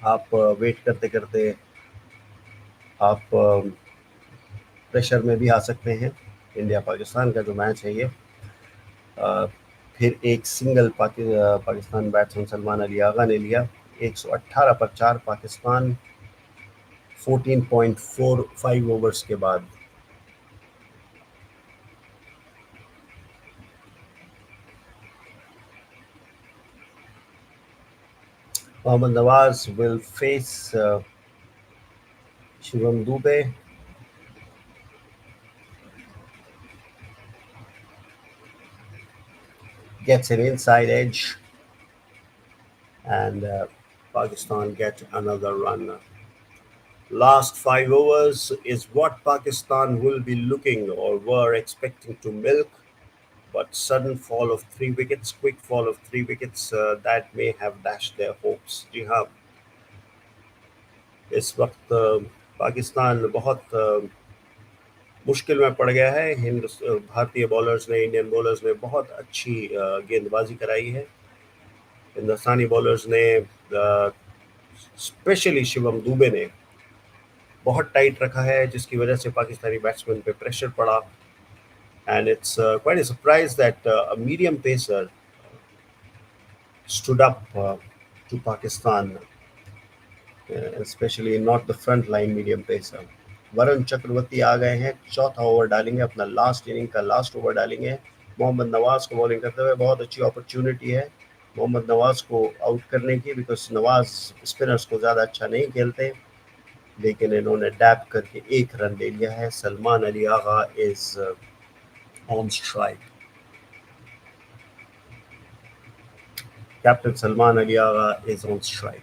आप वेट करते करते आप प्रेशर में भी आ सकते हैं। इंडिया पाकिस्तान का जो मैच है ये, अ, फिर एक सिंगल पाकिस्तान बैट्समैन सलमान अली आगा ने लिया। 118 पर 4 पाकिस्तान 14.45 ओवर्स के बाद। Mohammad Nawaz will face Shivam Dube. Gets an inside edge, and Pakistan get another run. Last 5 overs is what Pakistan will be looking or were expecting to milk, but sudden fall of 3 wickets, quick fall of 3 wickets, that may have dashed their hopes. जी हाँ, इस वक्त पाकिस्तान बहुत मुश्किल में पड़ गया है। भारतीय बॉलर्स ने, इंडियन बॉलर्स ने बहुत अच्छी गेंदबाजी कराई है। हिंदुस्तानी बॉलर्स ने, स्पेशली शिवम दुबे ने बहुत टाइट रखा है, जिसकी वजह से पाकिस्तानी बैट्समैन पे प्रेशर पड़ा। And it's quite a surprise that a medium pacer stood up to Pakistan, especially not the front line medium pacer. Varun Chakravarthy आ गए हैं, चौथा ओवर डालेंगे, अपना लास्ट इनिंग का लास्ट ओवर डालेंगे। मोहम्मद नवाज को बॉलिंग करते हुए बहुत अच्छी अपॉर्चुनिटी है मोहम्मद नवाज को आउट करने की, बिकॉज नवाज स्पिनर्स को ज़्यादा अच्छा नहीं खेलते, लेकिन इन्होंने डैप करके एक रन ले लिया है। Salman Ali Agha is on strike. Captain Salman Ali Agha is on strike.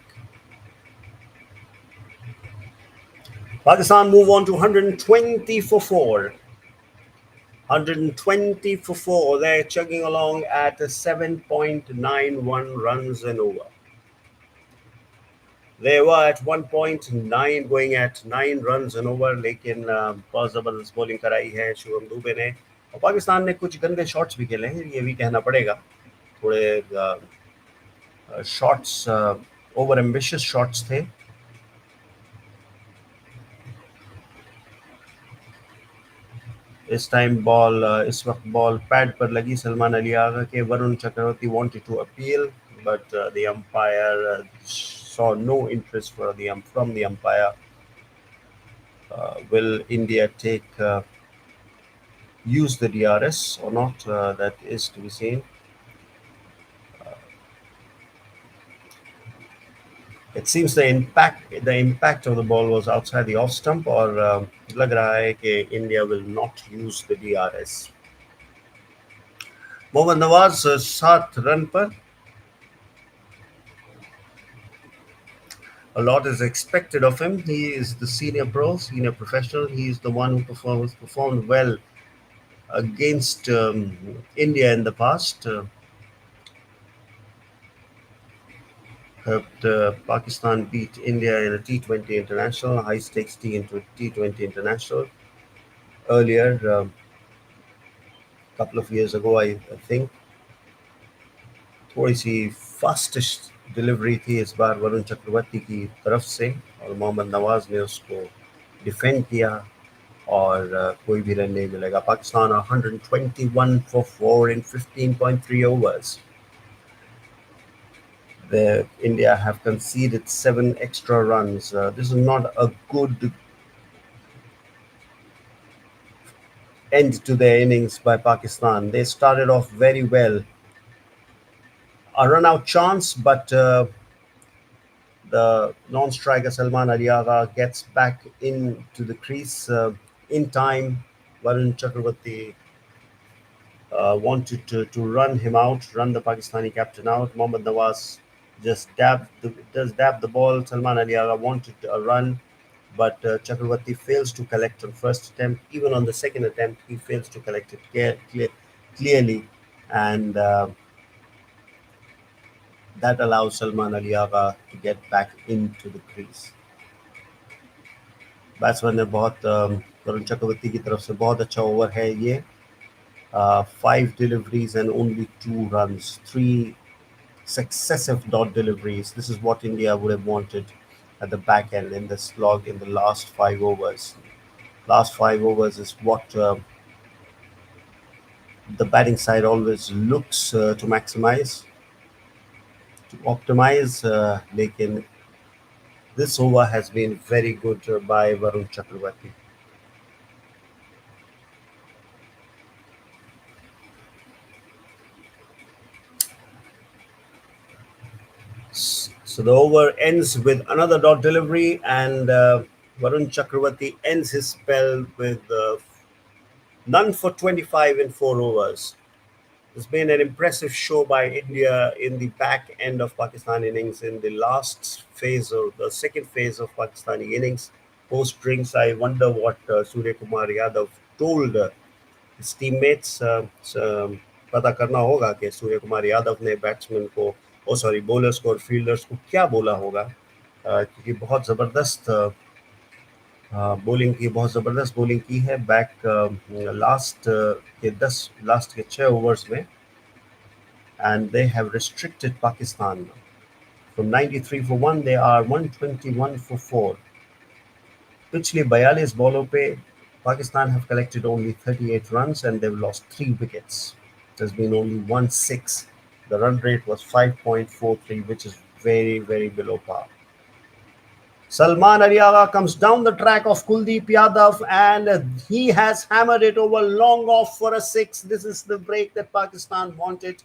Pakistan move on to 120 for 4. 120 for 4. They're chugging along at 7.91 runs an over. They were at 1.9 going at 9 runs an over, लेकिन बहुत ज़बरदस्त बॉलिंग कराई है शिवम दुबे ने। और पाकिस्तान ने कुछ गंदे शॉट्स भी खेले हैं, ये भी कहना पड़ेगा। थोड़े शॉट्स ओवर एम्बिशियस शॉट्स थे। इस टाइम बॉल इस वक्त बॉल पैड पर लगी सलमान अली आगा के। Varun Chakravarthy wanted to appeal, but the umpire saw no interest from the umpire. Will India use the DRS or not? That is to be seen. It seems the impact of the ball was outside the off stump, और लग रहा है कि India will not use the DRS. Mohammad Nawaz 7 run पर। A lot is expected of him. He is the senior professional. He is the one who performed well against India in the past. Helped Pakistan beat India in a T20 international, high stakes T20 international earlier, couple of years ago, I think. थोड़ी सी fastest delivery थी इस बार वरुण चक्रवर्ती की तरफ से, और मोहम्मद नवाज ने उसको defend किया, और कोई भी रन नहीं मिलेगा। Pakistan are 121 for 4 in 15.3 overs. India have conceded 7 extra runs. This is not a good end to their innings by Pakistan. They started off very well. A run out chance, but the non-striker Salman Aliaga gets back into the crease in time. Varun Chakravarti wanted to run him out, run the Pakistani captain out. Mohammad Nawaz just dab the ball. Salman Aliaga wanted a run, but Chakravarti fails to collect on first attempt. Even on the second attempt, he fails to collect it clearly. And That allows Salman Ali Agha to get back into the crease. Batsman ने बहुत वरुण चक्रवर्ती की तरफ से बहुत अच्छा over है ये. 5 deliveries and only 2 runs, 3 successive dot deliveries. This is what India would have wanted at the back end in the slog in the last 5 overs. Last 5 overs is what the batting side always looks to maximize, to optimize. Lekin this over has been very good by Varun Chakravarti. So the over ends with another dot delivery, and Varun Chakravarti ends his spell with none for 25 in 4 overs. It's been an impressive show by India in the back end of Pakistan innings in the last phase or the second phase of Pakistani innings. Post drinks, I wonder what Surya Kumar Yadav told his teammates. पता करना होगा कि सूर्य कुमार यादव ने batsman को ओ sorry bowlers को और fielders को क्या बोला होगा, क्योंकि बहुत ज़बरदस्त बॉलिंग की बहुत ज़बरदस्त बॉलिंग की है बैक लास्ट के 6 ओवर्स में. And they have restricted Pakistan. From 93 for 1, they are 121 for 4. पिछले 42 बॉलों पे Pakistan have collected only 38 runs and they've lost 3 wickets. There's been only 1-6. The run rate was 5.43, which is very, very below par. Salman Ali Agha comes down the track of Kuldeep Yadav and he has hammered it over long off for a 6. This is the break that Pakistan wanted.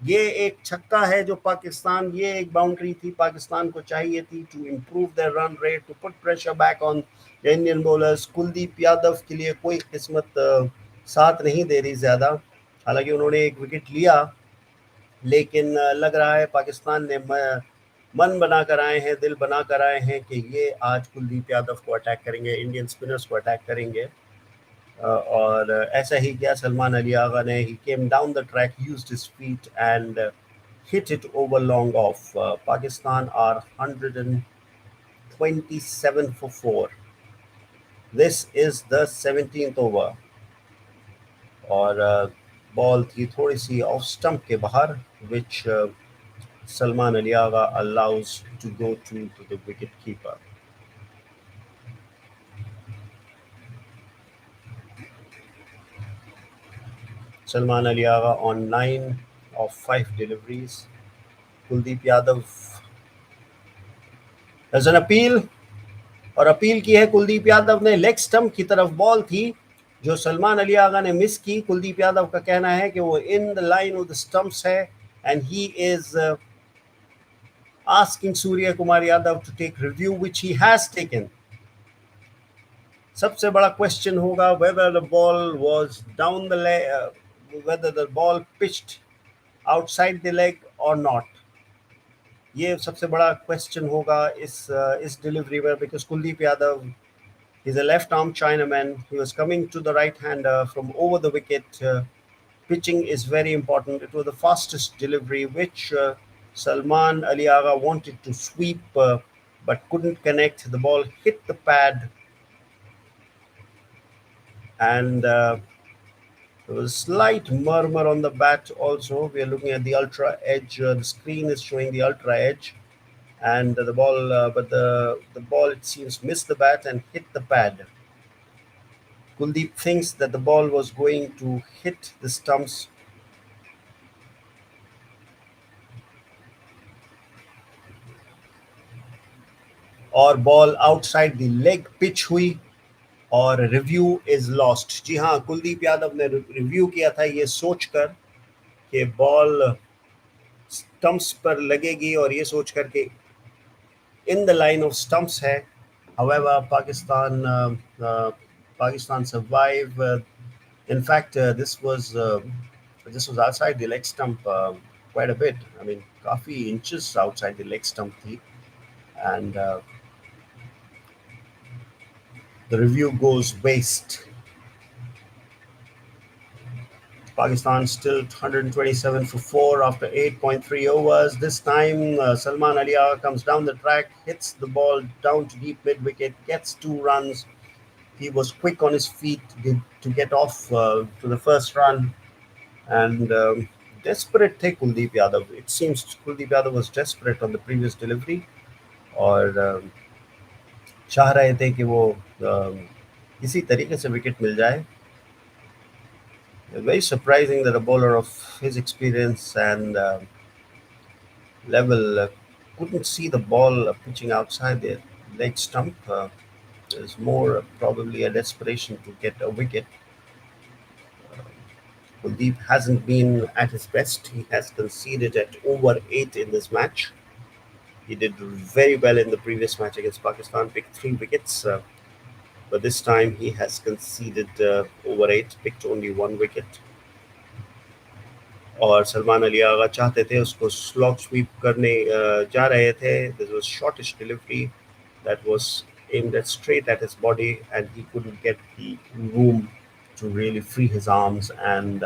ये एक छक्का है जो पाकिस्तान, ये एक boundary थी पाकिस्तान को चाहिए थी to improve their run rate, to put pressure back on Indian bowlers. Kuldeep Yadav के लिए कोई किस्मत साथ नहीं दे रही ज़्यादा. हालांकि उन्होंने एक विकेट लिया, लेकिन लग रहा है पाकिस्तान ने मन बना कर आए हैं, दिल बना कर आए हैं कि ये आज कुलदीप यादव को अटैक करेंगे, इंडियन स्पिनर्स को अटैक करेंगे. और ऐसा ही किया सलमान अली आगा ने. He came down the track, used his feet and hit it over long off. Pakistan are 127 for 4. This is the 17th over. और बॉल थी थोड़ी सी ऑफ स्टंप के बाहर, which Salman Ali Agha allows to go to the wicket keeper. Salman Ali Agha on 9 of 5 deliveries. Kuldeep Yadav has an appeal, और appeal की है कुलदीप यादव ने. Leg stump की तरफ बॉल थी जो सलमान अली आगा ने मिस की. कुलदीप यादव का कहना है कि वो in the line of the stumps है and he is asking Surya Kumar Yadav to take review, which he has taken. सबसे बड़ा क्वेश्चन होगा whether the ball was down the leg, whether the ball pitched outside the leg or not. ये सबसे बड़ा question होगा इस delivery में, because Kuldeep Yadav, he's a left arm Chinaman. He was coming to the right hander from over the wicket. Pitching is very important. It was the fastest delivery, which Salman Ali Agha wanted to sweep but couldn't connect. The ball hit the pad, and there was a slight murmur on the bat also. We are looking at the ultra edge. The screen is showing the ultra edge, and the ball, but the ball, it seems, missed the bat and hit the pad. Kuldeep thinks that the ball was going to hit the stumps. और ball outside the leg pitch हुई और review is lost. जी हाँ, कुलदीप यादव ने review किया था ये सोचकर कि बॉल स्टंप्स पर लगेगी और ये सोचकर के इन द लाइन ऑफ स्टंप्स है. However, Pakistan survive. In fact, this was outside the leg stump quite a bit. I mean, काफी inches outside the leg stump थी, and the review goes waste. Pakistan still 127 for 4 after 8.3 overs. This time, Salman Ali Agha comes down the track, hits the ball down to deep mid wicket, gets 2 runs. He was quick on his feet to get off to the first run, and desperate थे Kuldeep Yadav. It seems Kuldeep Yadav was desperate on the previous delivery, और चाह रहे थे कि वो इसी तरीके से विकेट मिल जाए. Very surprising that a bowler of his experience and level couldn't see the ball pitching outside the leg stump. There's more probably a desperation to get a wicket. Kuldeep hasn't been at his best. He has conceded at over 8 in this match. He did very well in the previous match against Pakistan, picked 3 wickets. But this time he has conceded over 8, picked only 1 wicket. और सलमान अली आगा चाहते थे उसको slog SVEEP करने जा रहे थे. This was shortish delivery that was aimed at straight at his body, and he couldn't get the room to really free his arms, and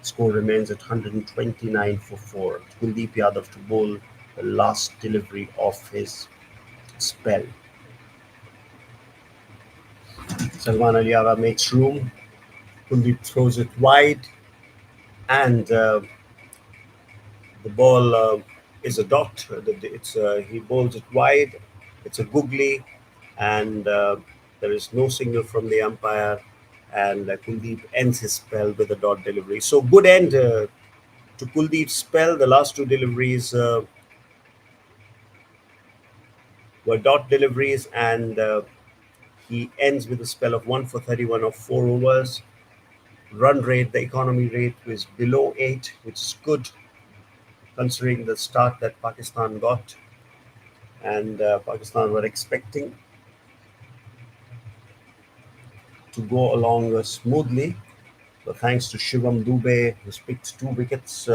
score remains at 129 for 4. Kuldeep Yadav to bowl the last delivery of his spell. Salman Ali Agha makes room. Kuldeep throws it wide, and the ball is a dot. He bowls it wide. It's a googly, and there is no signal from the umpire. And Kuldeep ends his spell with a dot delivery. So good end to Kuldeep's spell. The last 2 deliveries were dot deliveries, and he ends with a spell of 1 for 31 of 4 overs. Run rate, the economy rate, is below 8, which is good considering the start that Pakistan got, and Pakistan were expecting to go along smoothly. So thanks to Shivam Dube, who's picked 2 wickets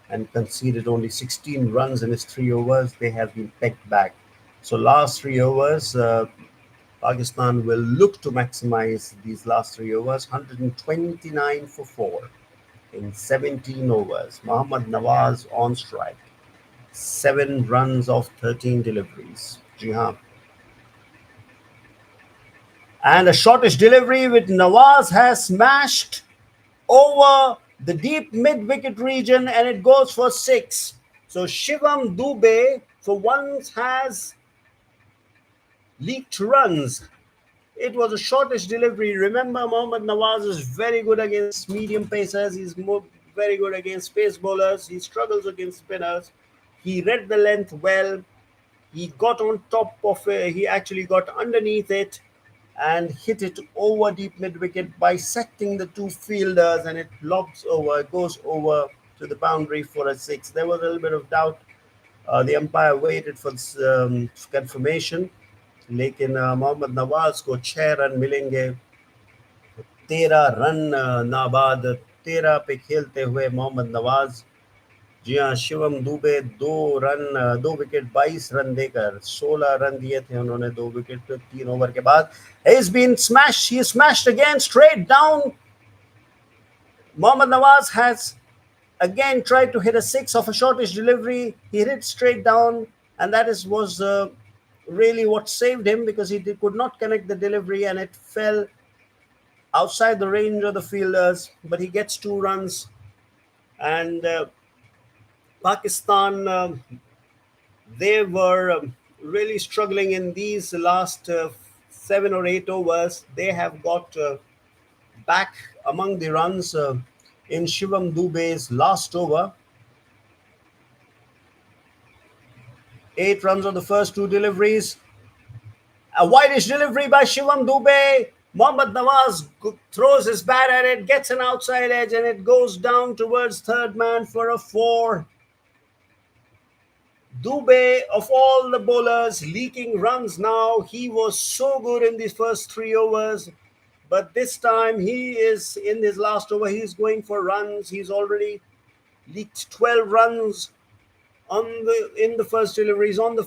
and conceded only 16 runs in his 3 overs, they have been pegged back. So last 3 overs, Pakistan will look to maximize these last 3 overs. 129 for 4 in 17 overs. Mohammad Nawaz on strike. 7 runs of 13 deliveries. Jihan. And a shortish delivery with Nawaz has smashed over the deep mid-wicket region, and it goes for 6. So Shivam Dube for once has leaked runs. It was a shortish delivery. Remember, Mohammad Nawaz is very good against medium pacers. He's very good against pace bowlers. He struggles against spinners. He read the length well. He got on top of it. He actually got underneath it and hit it over deep mid-wicket, bisecting the 2 fielders, and it lobs over, goes over to the boundary for a 6. There was a little bit of doubt. The umpire waited for confirmation. लेकिन मोहम्मद नवाज को 6 run मिलेंगे. 13 run नाबाद 13 पे खेलते हुए मोहम्मद नवाज. जी हाँ, Shivam Dubey 2 wicket 22 run देकर 16 run दिए थे उन्होंने 2 विकेट पे 3 ओवर के बाद. He's been smashed. He smashed again straight down. Mohammad Nawaz has again tried to hit a 6 of a shortish delivery. He hit it straight down, and that was really what saved him, because he could not connect the delivery and it fell outside the range of the fielders. But he gets 2 runs, and Pakistan, they were really struggling in these last 7 or 8 overs. They have got back among the runs in Shivam Dube's last over. 8 runs on the first 2 deliveries. A wideish delivery by Shivam Dube. Mohammad Nawaz throws his bat at it, gets an outside edge, and it goes down towards third man for a 4. Dube, of all the bowlers, leaking runs now. He was so good in these first 3 overs. But this time he is in his last over. He's going for runs. He's already leaked 12 runs on the first 3 deliveries. 12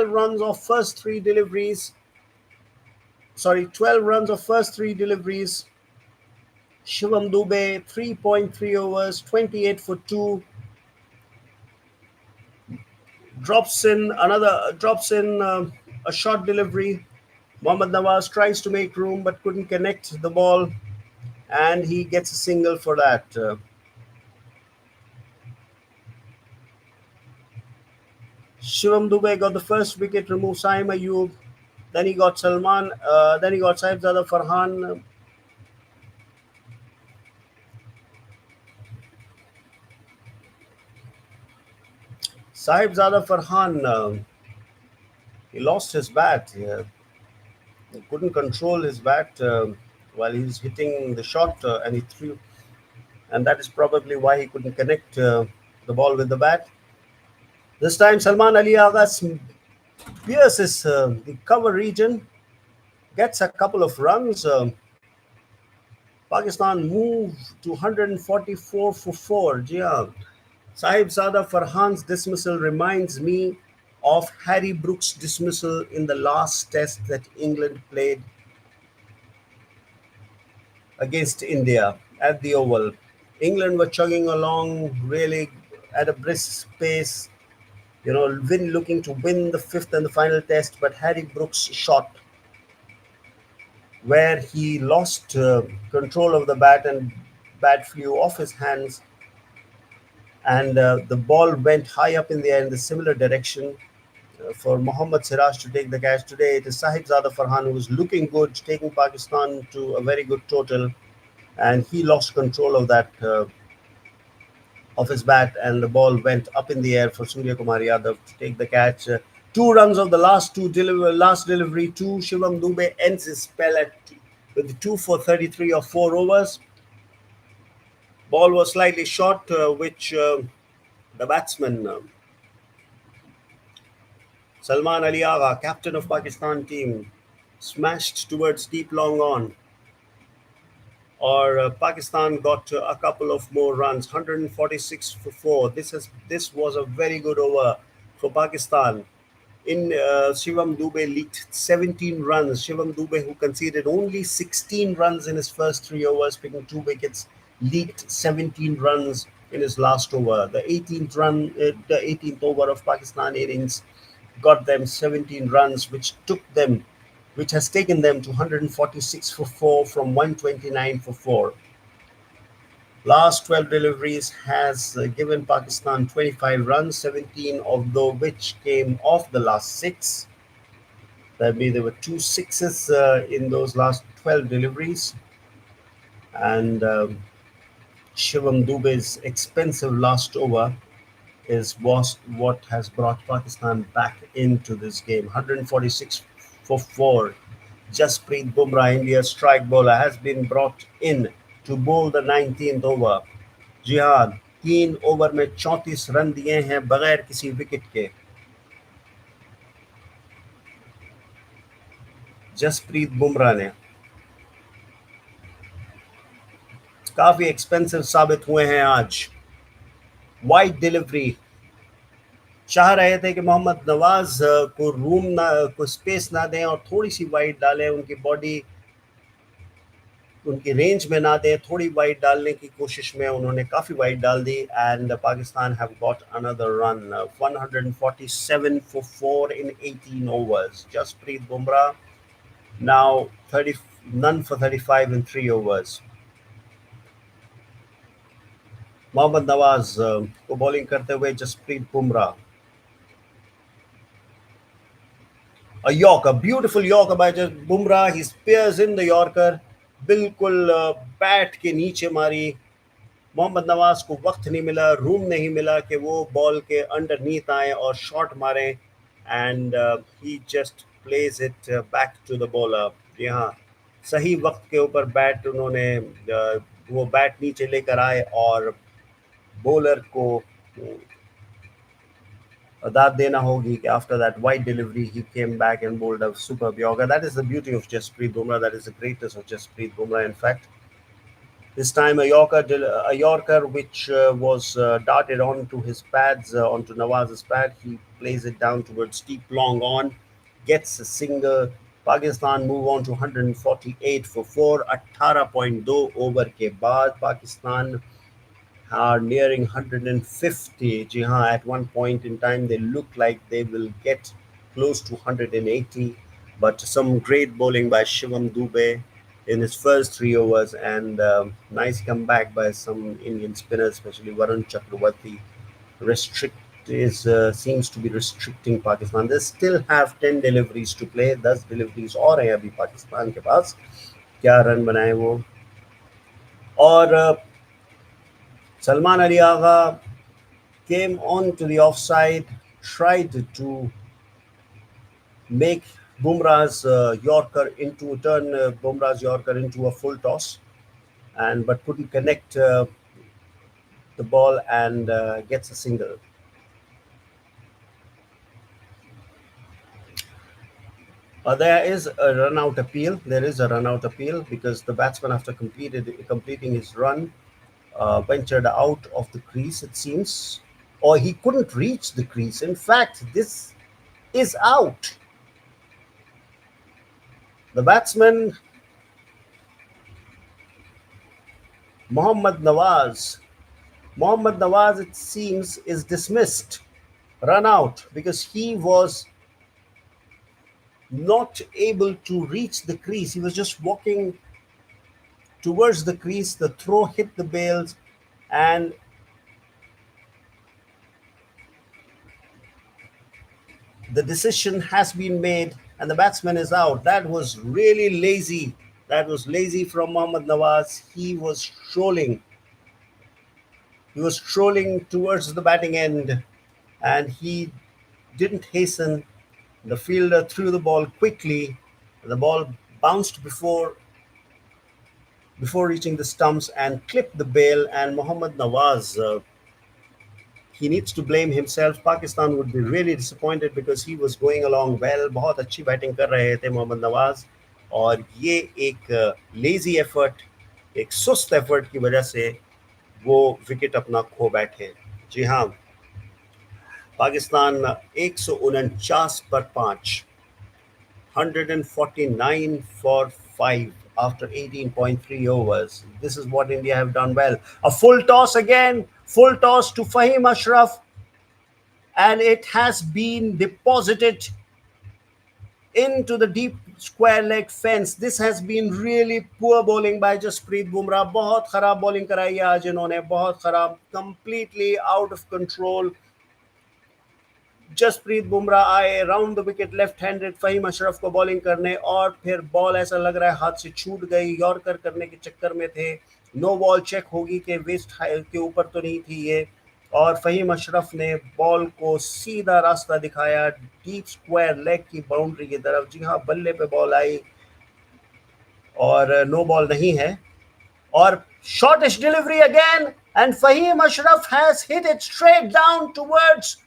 runs of first 3 deliveries. sorry, 12 runs of first three deliveries. Shivam Dube, 3.3 overs, 28 for 2, drops in a short delivery. Mohammad Nawaz tries to make room but couldn't connect the ball, and he gets a single for that. Shivam Dube got the first wicket, removed Saim Ayub. Then he got Salman. Then he got Saibzada Farhan. Saibzada Farhan. He lost his bat. He couldn't control his bat while he was hitting the shot, and he threw. And that is probably why he couldn't connect the ball with the bat. This time, Salman Ali Agha pierces the cover region, gets a couple of runs. Pakistan move to 144 for 4. Jia. Sahib Zada Farhan's dismissal reminds me of Harry Brooks' dismissal in the last test that England played against India at the Oval. England were chugging along really at a brisk pace, looking to win the fifth and the final test, but Harry Brooks shot where he lost control of the bat and bat flew off his hands, and the ball went high up in the air in the similar direction for Mohammad Siraj to take the catch. Today it is Sahib Zada Farhan who was looking good, taking Pakistan to a very good total, and he lost control of that of his bat, and the ball went up in the air for Surya Kumar Yadav to take the catch. 2 runs of the last delivery. Two Shivam Dube ends his spell with 2 for 33 of 4 overs. Ball was slightly short, which the batsman Salman Ali Agha, captain of Pakistan team, smashed towards deep long on. Or Pakistan got a couple of more runs, 146 for 4. This was a very good over for Pakistan. In Shivam Dube leaked 17 runs. Shivam Dube, who conceded only 16 runs in his first 3 overs, picking 2 wickets, leaked 17 runs in his last over. The 18th over of Pakistan innings got them 17 runs, which has taken them to 146 for 4 from 129 for 4. Last 12 deliveries has given Pakistan 25 runs, 17 of which came off the last 6. That means there were 2 sixes in those last 12 deliveries. And Shivam Dube's expensive last over was what has brought Pakistan back into this game. 146 for 4. Jasprit Bumrah, India's strike bowler, has been brought in to bowl the 19th over. जी हाँ, 3 over में 34 run दिए हैं बगैर किसी wicket के जसप्रीत बुमराह ने. काफी expensive साबित हुए हैं आज. Wide delivery. चाह रहे थे कि मोहम्मद नवाज को स्पेस ना दें और थोड़ी सी वाइड डालें, उनकी रेंज में ना दें, थोड़ी वाइड डालने की कोशिश में उन्होंने काफ़ी वाइड डाल दी, and Pakistan have got another run. 147 for 4 in 18 overs. Jasprit Bumrah now 30 none for 35 in 3 overs. Mohammad Nawaz को बॉलिंग करते हुए Jasprit Bumrah. A Yorker, beautiful Yorker by Bumrah. He spears in the Yorker. बिल्कुल बैट के नीचे मारी. मोहम्मद नवाज को वक्त नहीं मिला, रूम नहीं मिला कि वो बॉल के अंडरनीथ आए और शॉट मारे, and he just plays it back to the bowler. यहाँ सही वक्त के ऊपर बैट उन्होंने वो बैट नीचे लेकर आए और बॉलर को दाद देना होगी कि after that wide delivery he came back and bowled a superb Yorker. That is the beauty of Jasprit Bumrah. That is the greatness of Jasprit Bumrah. In fact, this time a Yorker which was darted onto his pads, onto Nawaz's pad. He plays it down towards deep long on, gets a single, Pakistan move on to 148 for 4. 18.2 over के बाद Pakistan are nearing 150. जी हाँ, at one point in time they look like they will get close to 180, but some great bowling by Shivam Dube in his first 3 overs, and nice comeback by some Indian spinners, especially Varun Chakravarti. Restrict is seems to be restricting Pakistan. They still have 10 deliveries to play. 10 deliveries और हैं अभी पाकिस्तान के पास. क्या run बनाए वो. और Salman Ali Agha came on to the offside, tried to make Bumrah's Yorker into turn Bumrah's Yorker into a full toss, and but couldn't connect the ball and gets a single. There is a run out appeal. There is a run out appeal because the batsman, after completing his run, ventured out of the crease. It seems, or he couldn't reach the crease. In fact, this is out. The batsman Mohammad Nawaz. Mohammad Nawaz, it seems, is dismissed, run out, because he was not able to reach the crease. He was just walking towards the crease. The throw hit the bails, and the decision has been made, and the batsman is out. That was really lazy. That was lazy from Mohammad Nawaz. He was strolling towards the batting end, and he didn't hasten. The fielder threw the ball quickly. The ball bounced before reaching the stumps and clipped the bail. And Mohammad Nawaz, he needs to blame himself. Pakistan would be really disappointed because he was going along well. बहुत अच्छी batting कर रहे थे मोहम्मद नवाज, और ये एक lazy effort, एक सुस्त एफर्ट की वजह से वो विकेट अपना खो बैठे. जी हाँ, पाकिस्तान 149 पर 5, 149 for 5 after 18.3 overs. This is what India have done well. A full toss again, full toss to Fahim Ashraf, and it has been deposited into the deep square leg fence. This has been really poor bowling by Jasprit Bumrah. बहुत खराब bowling कराई है आज इन्होंने, बहुत खराब, completely out of control. Jasprit Bumrah आए round the wicket left handed Faheem Ashraf को बॉलिंग करने, और फिर बॉल ऐसा लग रहा है हाथ से छूट गई. यॉर्कर करने के चक्कर में थे. नो बॉल चेक होगी कि वेस्ट के ऊपर तो नहीं थी ये, और फहीम अशरफ ने बॉल को सीधा रास्ता दिखाया डीप स्क्वायर लेग की बाउंड्री की तरफ. जी हाँ, बल्ले पे बॉल आई और नो बॉल नहीं है. और shortish delivery again, and Fahim Ashraf has hit it straight down towards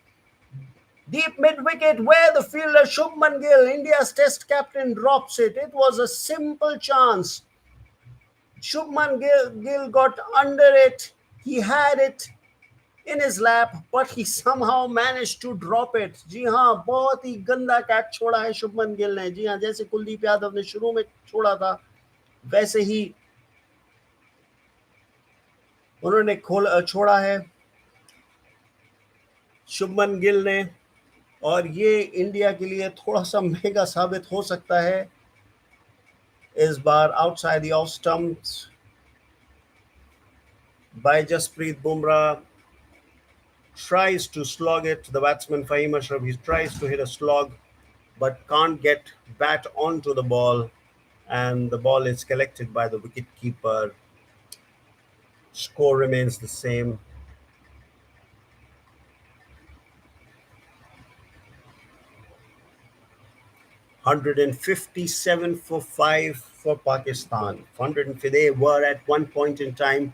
deep mid wicket where the fielder Shubman Gill, India's test captain, drops it. It was a simple chance. Shubman Gill got under it. He had it in his lap, but he somehow managed to drop it. जी हाँ, बहुत ही गंदा catch छोड़ा है शुभमन गिल ने. जी हाँ, जैसे कुलदीप यादव ने शुरू में छोड़ा था वैसे ही उन्होंने छोड़ा है शुभमन गिल ने, और ये इंडिया के लिए थोड़ा सा महंगा साबित हो सकता है इस बार. Outside the off stumps by Jasprit Bumrah, tries to slog it. The batsman Fahim Ashraf, he tries to hit a slog but can't get bat onto the ball, and the ball is collected by the wicket keeper. Score remains the same. $157 for 5 for Pakistan. 100, they were at one point in time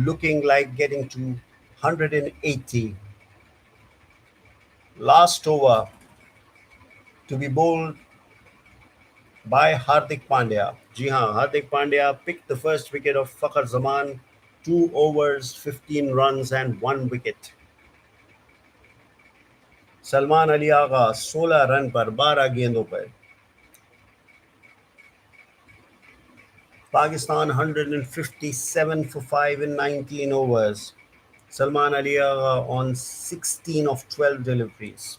looking like getting to 180. Last over to be bowled by Hardik Pandya. Ji haan, Hardik Pandya picked the first wicket of Fakhar Zaman. 2 overs, 15 runs and 1 wicket. Salman Ali Agha 16 run पर 12 गेंदों पर. Pakistan 157 for 5 in 19 overs. Salman Ali Agha on 16 of 12 deliveries.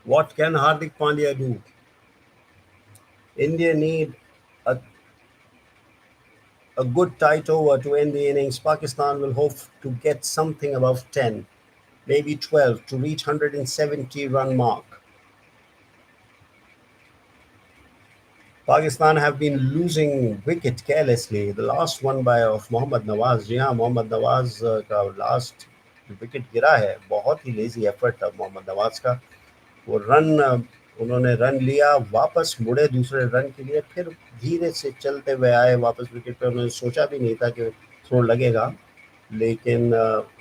What can Hardik Pandya do? India need a, a good tight over to end the innings. Pakistan will hope to get something above 10, maybe 12 to reach 170 run mark. Pakistan have been losing wicket carelessly. The last one by of Mohammad Nawaz. जी हाँ, मोहम्मद नवाज का last wicket गिरा है. बहुत ही lazy effort था मोहम्मद नवाज का. वो run उन्होंने run लिया, वापस मुड़े दूसरे रन के लिए, फिर धीरे से चलते हुए आए वापस विकेट पे. उन्होंने सोचा भी नहीं था कि थ्रो लगेगा, लेकिन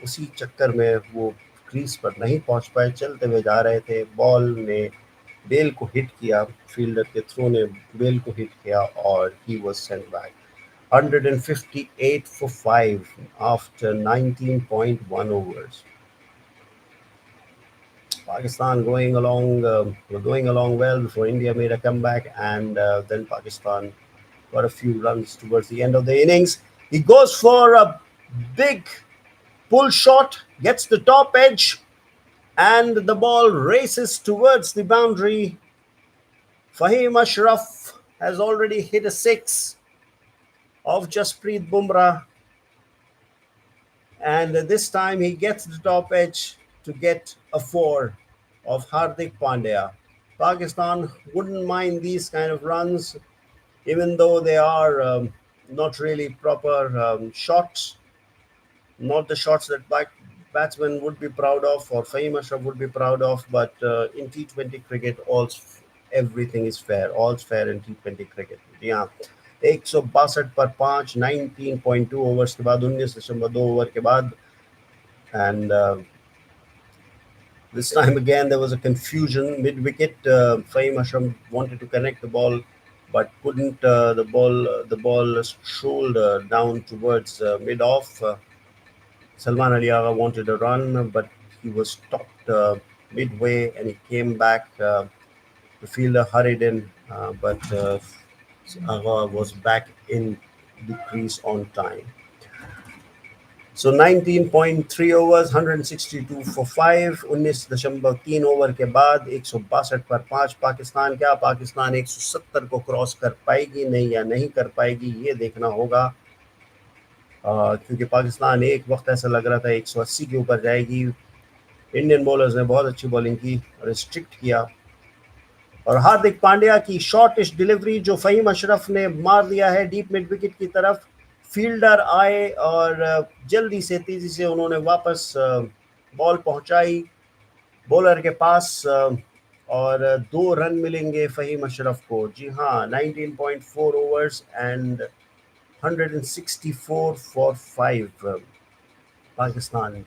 उसी चक्कर में वो क्रीज पर नहीं पहुंच पाए. चलते हुए जा रहे थे, बॉल ने बेल को हिट किया, फील्डर के थ्रो ने बेल को हिट किया और he was sent back. 158 for 5 after 19.1 overs. Pakistan were going along well before India made a comeback, and then Pakistan got a few runs towards the end of the innings. He goes for a big pull shot, gets the top edge, and the ball races towards the boundary. Fahim Ashraf has already hit a six of Jasprit Bumrah, and this time he gets the top edge to get a four of Hardik Pandya. Pakistan wouldn't mind these kind of runs, even though they are not really proper shots, not the shots that batsmen would be proud of or Fahim Ashraf would be proud of. But in T20 cricket, everything is fair. All's fair in T20 cricket. Yeah. 162 पर 5, 19.2 overs के बाद, 19.2 over के बाद. And this time again there was a confusion mid wicket. Fahim Ashraf wanted to connect the ball but couldn't. The ball strolled down towards mid off. Salman Ali Agha wanted a run, but he was stopped midway and he came back. The fielder hurried in, but Agha was back in the crease on time. So 19.3 overs, 162 for 5. 19.3 over के बाद 162 पर 5. पाकिस्तान, क्या पाकिस्तान 170 को cross कर पाएगी नहीं या नहीं कर पाएगी, ये देखना होगा. क्योंकि पाकिस्तान एक वक्त ऐसा लग रहा था 180 के ऊपर जाएगी. इंडियन बॉलर्स ने बहुत अच्छी बॉलिंग की, रिस्ट्रिक्ट किया. और हार्दिक पांड्या की शॉर्टिश डिलीवरी जो फहीम अशरफ ने मार दिया है डीप मिड विकेट की तरफ. फील्डर आए और जल्दी से तेजी से उन्होंने वापस बॉल पहुंचाई बॉलर के पास, और 2 रन मिलेंगे फहीम अशरफ को. जी हाँ, 19.4 overs and 164 for 5 Pakistan.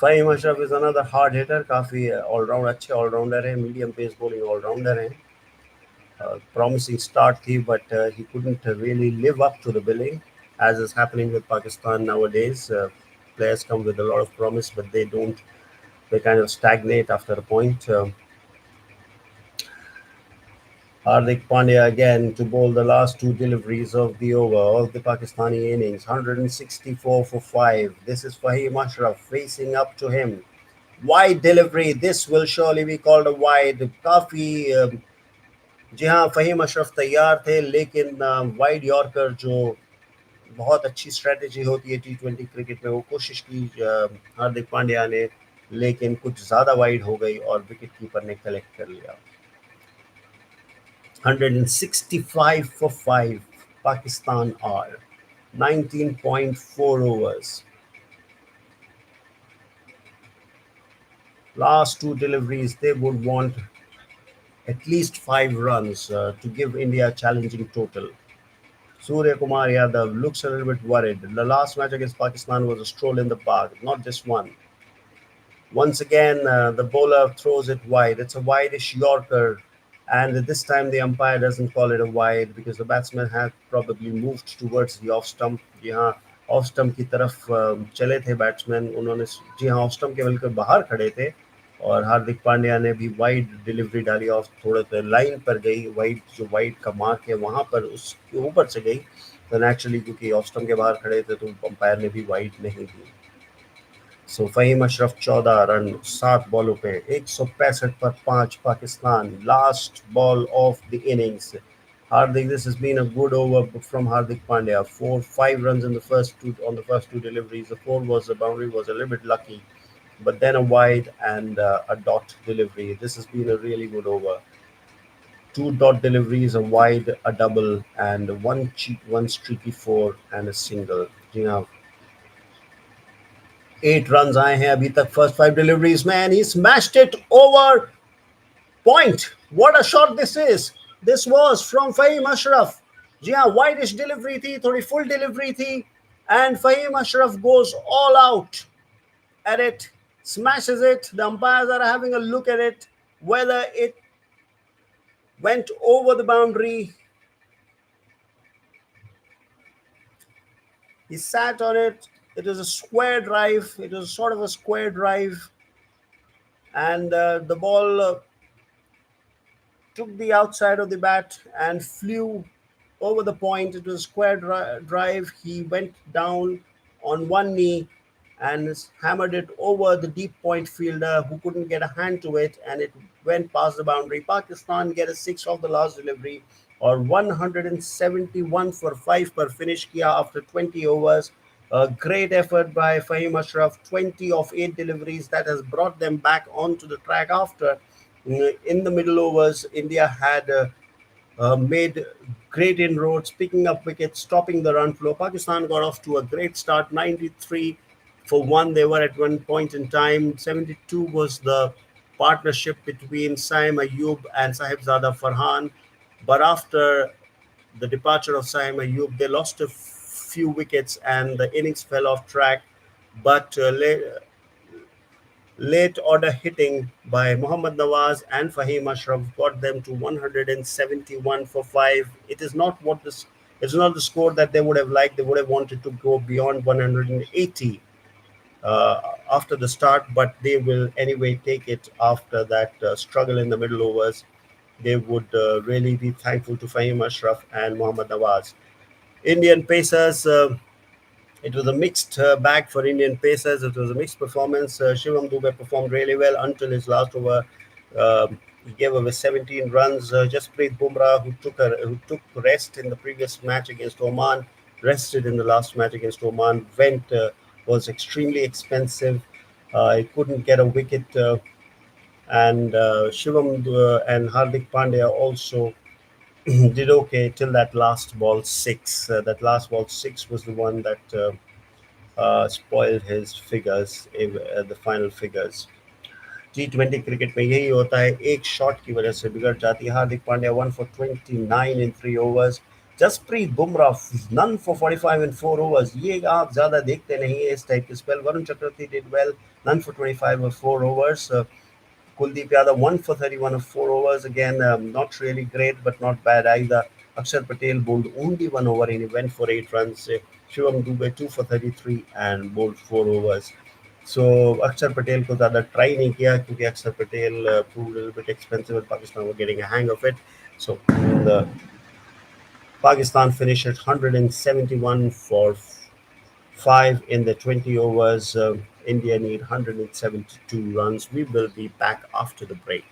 Faheem Ashraf is another hard hitter. काफ़ी ऑलराउंड अच्छे ऑलराउंडर हैं, मीडियम पेस बॉलिंग ऑलराउंडर हैं. Promising start थी, but he couldn't really live up to the billing, as is happening with Pakistan nowadays. Players come with a lot of promise, but they don't. They kind of stagnate after a point. Hardik Pandya again to bowl the last 2 deliveries of the over of the Pakistani innings. 164 for 5. This is Fahim Ashraf facing up to him. Wide delivery. This will surely be called a wide. काफ़ी जी हाँ, फ़हीम अशरफ तैयार थे, लेकिन wide yorker जो बहुत अच्छी strategy होती है T20 क्रिकेट में, वो कोशिश की हार्दिक पांड्या ने, लेकिन कुछ ज़्यादा वाइड हो गई और विकेट कीपर ने कलेक्ट कर लिया. 165 for 5. Pakistan are 19.4 overs. Last two deliveries, they would want at least 5 runs to give India a challenging total. Surya Kumar Yadav looks a little bit worried. The last match against Pakistan was a stroll in the park, not just one. Once again, the bowler throws it wide. It's a wideish Yorker, and this time the umpire doesn't call it a wide because the batsman had probably moved towards the off stump. जी हाँ, off stump की तरफ चले थे batsman उन्होंने. जी हाँ, off stump के बिल्कुल बाहर खड़े थे और हार्दिक पांड्या ने भी वाइड डिलीवरी डाली. ऑफ थोड़े से लाइन पर गई, वाइड जो वाइड का मार्क है वहां पर उसके ऊपर से गई. तो नेचुरली क्योंकि ऑफ स्टंप के बाहर खड़े थे तो अंपायर ने भी वाइड नहीं दी. सो फहीम अशरफ 14 रन 7 बॉलों पे 165 पर 5. Pakistan last ball of the innings. Hardik, this has been a good over from Hardik Pandya. 4-5 runs in the first two on the first two deliveries. The four was the boundary was a little bit lucky, but then a wide and a dot delivery. This has been a really good over. Two dot deliveries, a wide, a double, and one streaky four and a single. जी हाँ, 8 runs आए हैं अभी तक first 5 deliveries में, and he smashed it over point. What a shot this is. This was from Fahim Ashraf. जी हाँ, widish delivery थी, थोड़ी full delivery थी, and Fahim Ashraf goes all out at it, smashes it. The umpires are having a look at it, whether it went over the boundary. He sat on it. It was a square drive. It was sort of a square drive, and the ball took the outside of the bat and flew over the point. It was a square drive. He went down on one knee and hammered it over the deep point fielder who couldn't get a hand to it, and it went past the boundary. Pakistan get a six of the last delivery, or 171 for 5 per finish kiya after 20 overs. A great effort by Fahim Ashraf, 20 of 8 deliveries that has brought them back onto the track after. In the middle overs, India had made great inroads, picking up wickets, stopping the run flow. Pakistan got off to a great start, 93 for 1. They were at one point in time. 72 was the partnership between Saim Ayub and Sahibzada Farhan. But after the departure of Saim Ayub, they lost a few wickets and the innings fell off track. But late order hitting by Mohammad Nawaz and Fahim Ashraf got them to 171 for 5. It is not what this it's not the score that they would have liked. They would have wanted to go beyond 180 after the start, but they will anyway take it after that struggle in the middle overs. They would really be thankful to Fahim Ashraf and Mohammad Nawaz. Indian Pacers. It was a mixed bag for Indian Pacers. It was a mixed performance. Shivam Dube performed really well until his last over. He gave away 17 runs. Jasprit Bumrah, who took rest in the previous match against Oman, rested in the last match against Oman, was extremely expensive. He couldn't get a wicket, and Shivam and Hardik Pandya also did okay till that last ball six. That last ball six was the one that spoiled his figures, the final figures. T20 cricket में यही होता है, एक shot की वजह से बिगड़ जाती है. Hardik Pandya 1 for 29 in 3 overs. Jasprit Bumrah none for 45 in 4 overs. ये आप ज्यादा देखते नहीं है इस टाइप के spell. Varun Chakravarthy did well, none for 25 or 4 overs. Kuldeep Yadav 1 for 31 of 4 overs. Again, not really great, but not bad either. Akshar Patel bowled only 1 over and he went for 8 runs. Shivam Dube 2 for 33 and bowled 4 overs. So Akshar Patel को ज़्यादा try नहीं किया क्योंकि अक्षर Patel proved a little bit expensive and Pakistan were getting a hang of it. So the Pakistan finished at 171 for 5 in the 20 overs. India need 172 runs. We will be back after the break.